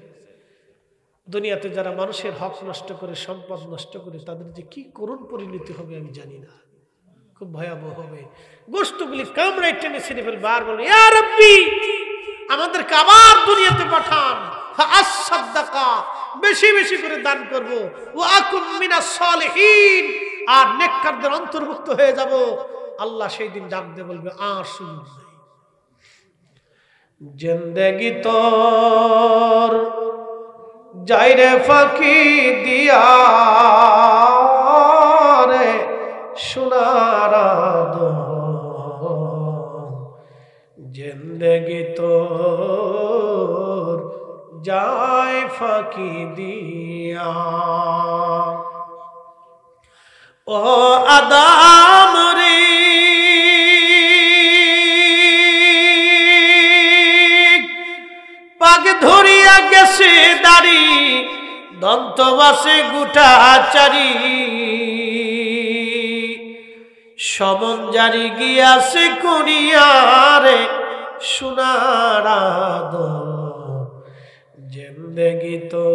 দুনিয়াতে যারা মানুষের হক নষ্ট করে, সম্পদ নষ্ট করে, তাদের যে কি করুণ পরিণতি হবে আমি জানি না। খুব ভয়াবহ হবে। গোশতগুলি কামড়ায় টেনে ছিঁড়ে ফেলবে, আর বলবে, ইয়া রাব্বি, আমাদেরকে আবার দুনিয়াতে পাঠান, ফাআসাদদাকা, বেশি বেশি করে দান করব, ওয়া আকুম মিনাস সালিহিন, আর নেককারদের অন্তর্ভুক্ত হয়ে যাব। আল্লাহ সেই দিন ডাক দিয়ে বলবে, আর সুযোগ নাই। জিন্দেগি তোর যাইরে ফাঁকি দিয়া রে সোনার জিন্দেগি তোর যায় ফাঁকি দিয়া। ও আদাম রে পাগ ধরিয়া গেছে দাড়ি দন্তবাসে গুটাচারি সমন জারি গিয়াছে কুড়িয়ারে সোনার জিন্দেগি তো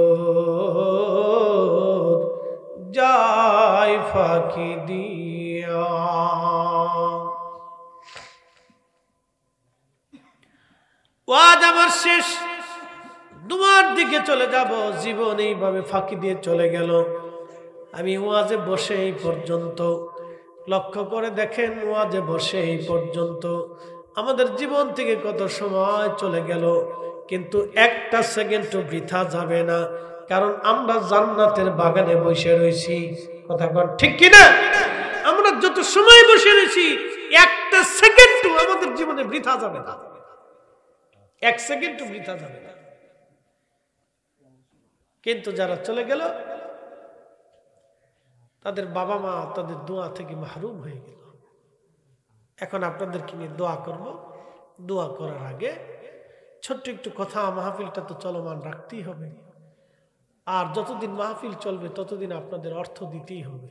যায় ফাঁকি দিয়া। ওয়াজ আমার শেষ, দুয়ার দিকে চলে যাব। জীবন এইভাবে ফাঁকি দিয়ে চলে গেল। আমি ওয়াজে বসে এই পর্যন্ত, লক্ষ্য করে দেখেন ওয়াজে বসে এই পর্যন্ত আমাদের জীবন থেকে কত সময় চলে গেল, কিন্তু একটা সেকেন্ডও বৃথা যাবে না, কারণ আমরা জান্নাতের বাগানে বসে রয়েছি। কথা বল ঠিক কিনা? আমরা যত সময় বসে রয়েছি একটা সেকেন্ডও আমাদের জীবনে বৃথা যাবে না, এক সেকেন্ডও বৃথা যাবে না। কিন্তু যারা চলে গেল তাদের বাবা মা তাদের দোয়া থেকে মাহরুম হয়ে গেল। এখন আপনাদেরকে নিয়ে দোয়া করব। দোয়া করার আগে ছোট্ট একটু কথা, মাহফিলটা তো চলমান রাখতেই হবে, আর যতদিন মাহফিল চলবে ততদিন আপনাদের অর্থ দিতেই হবে।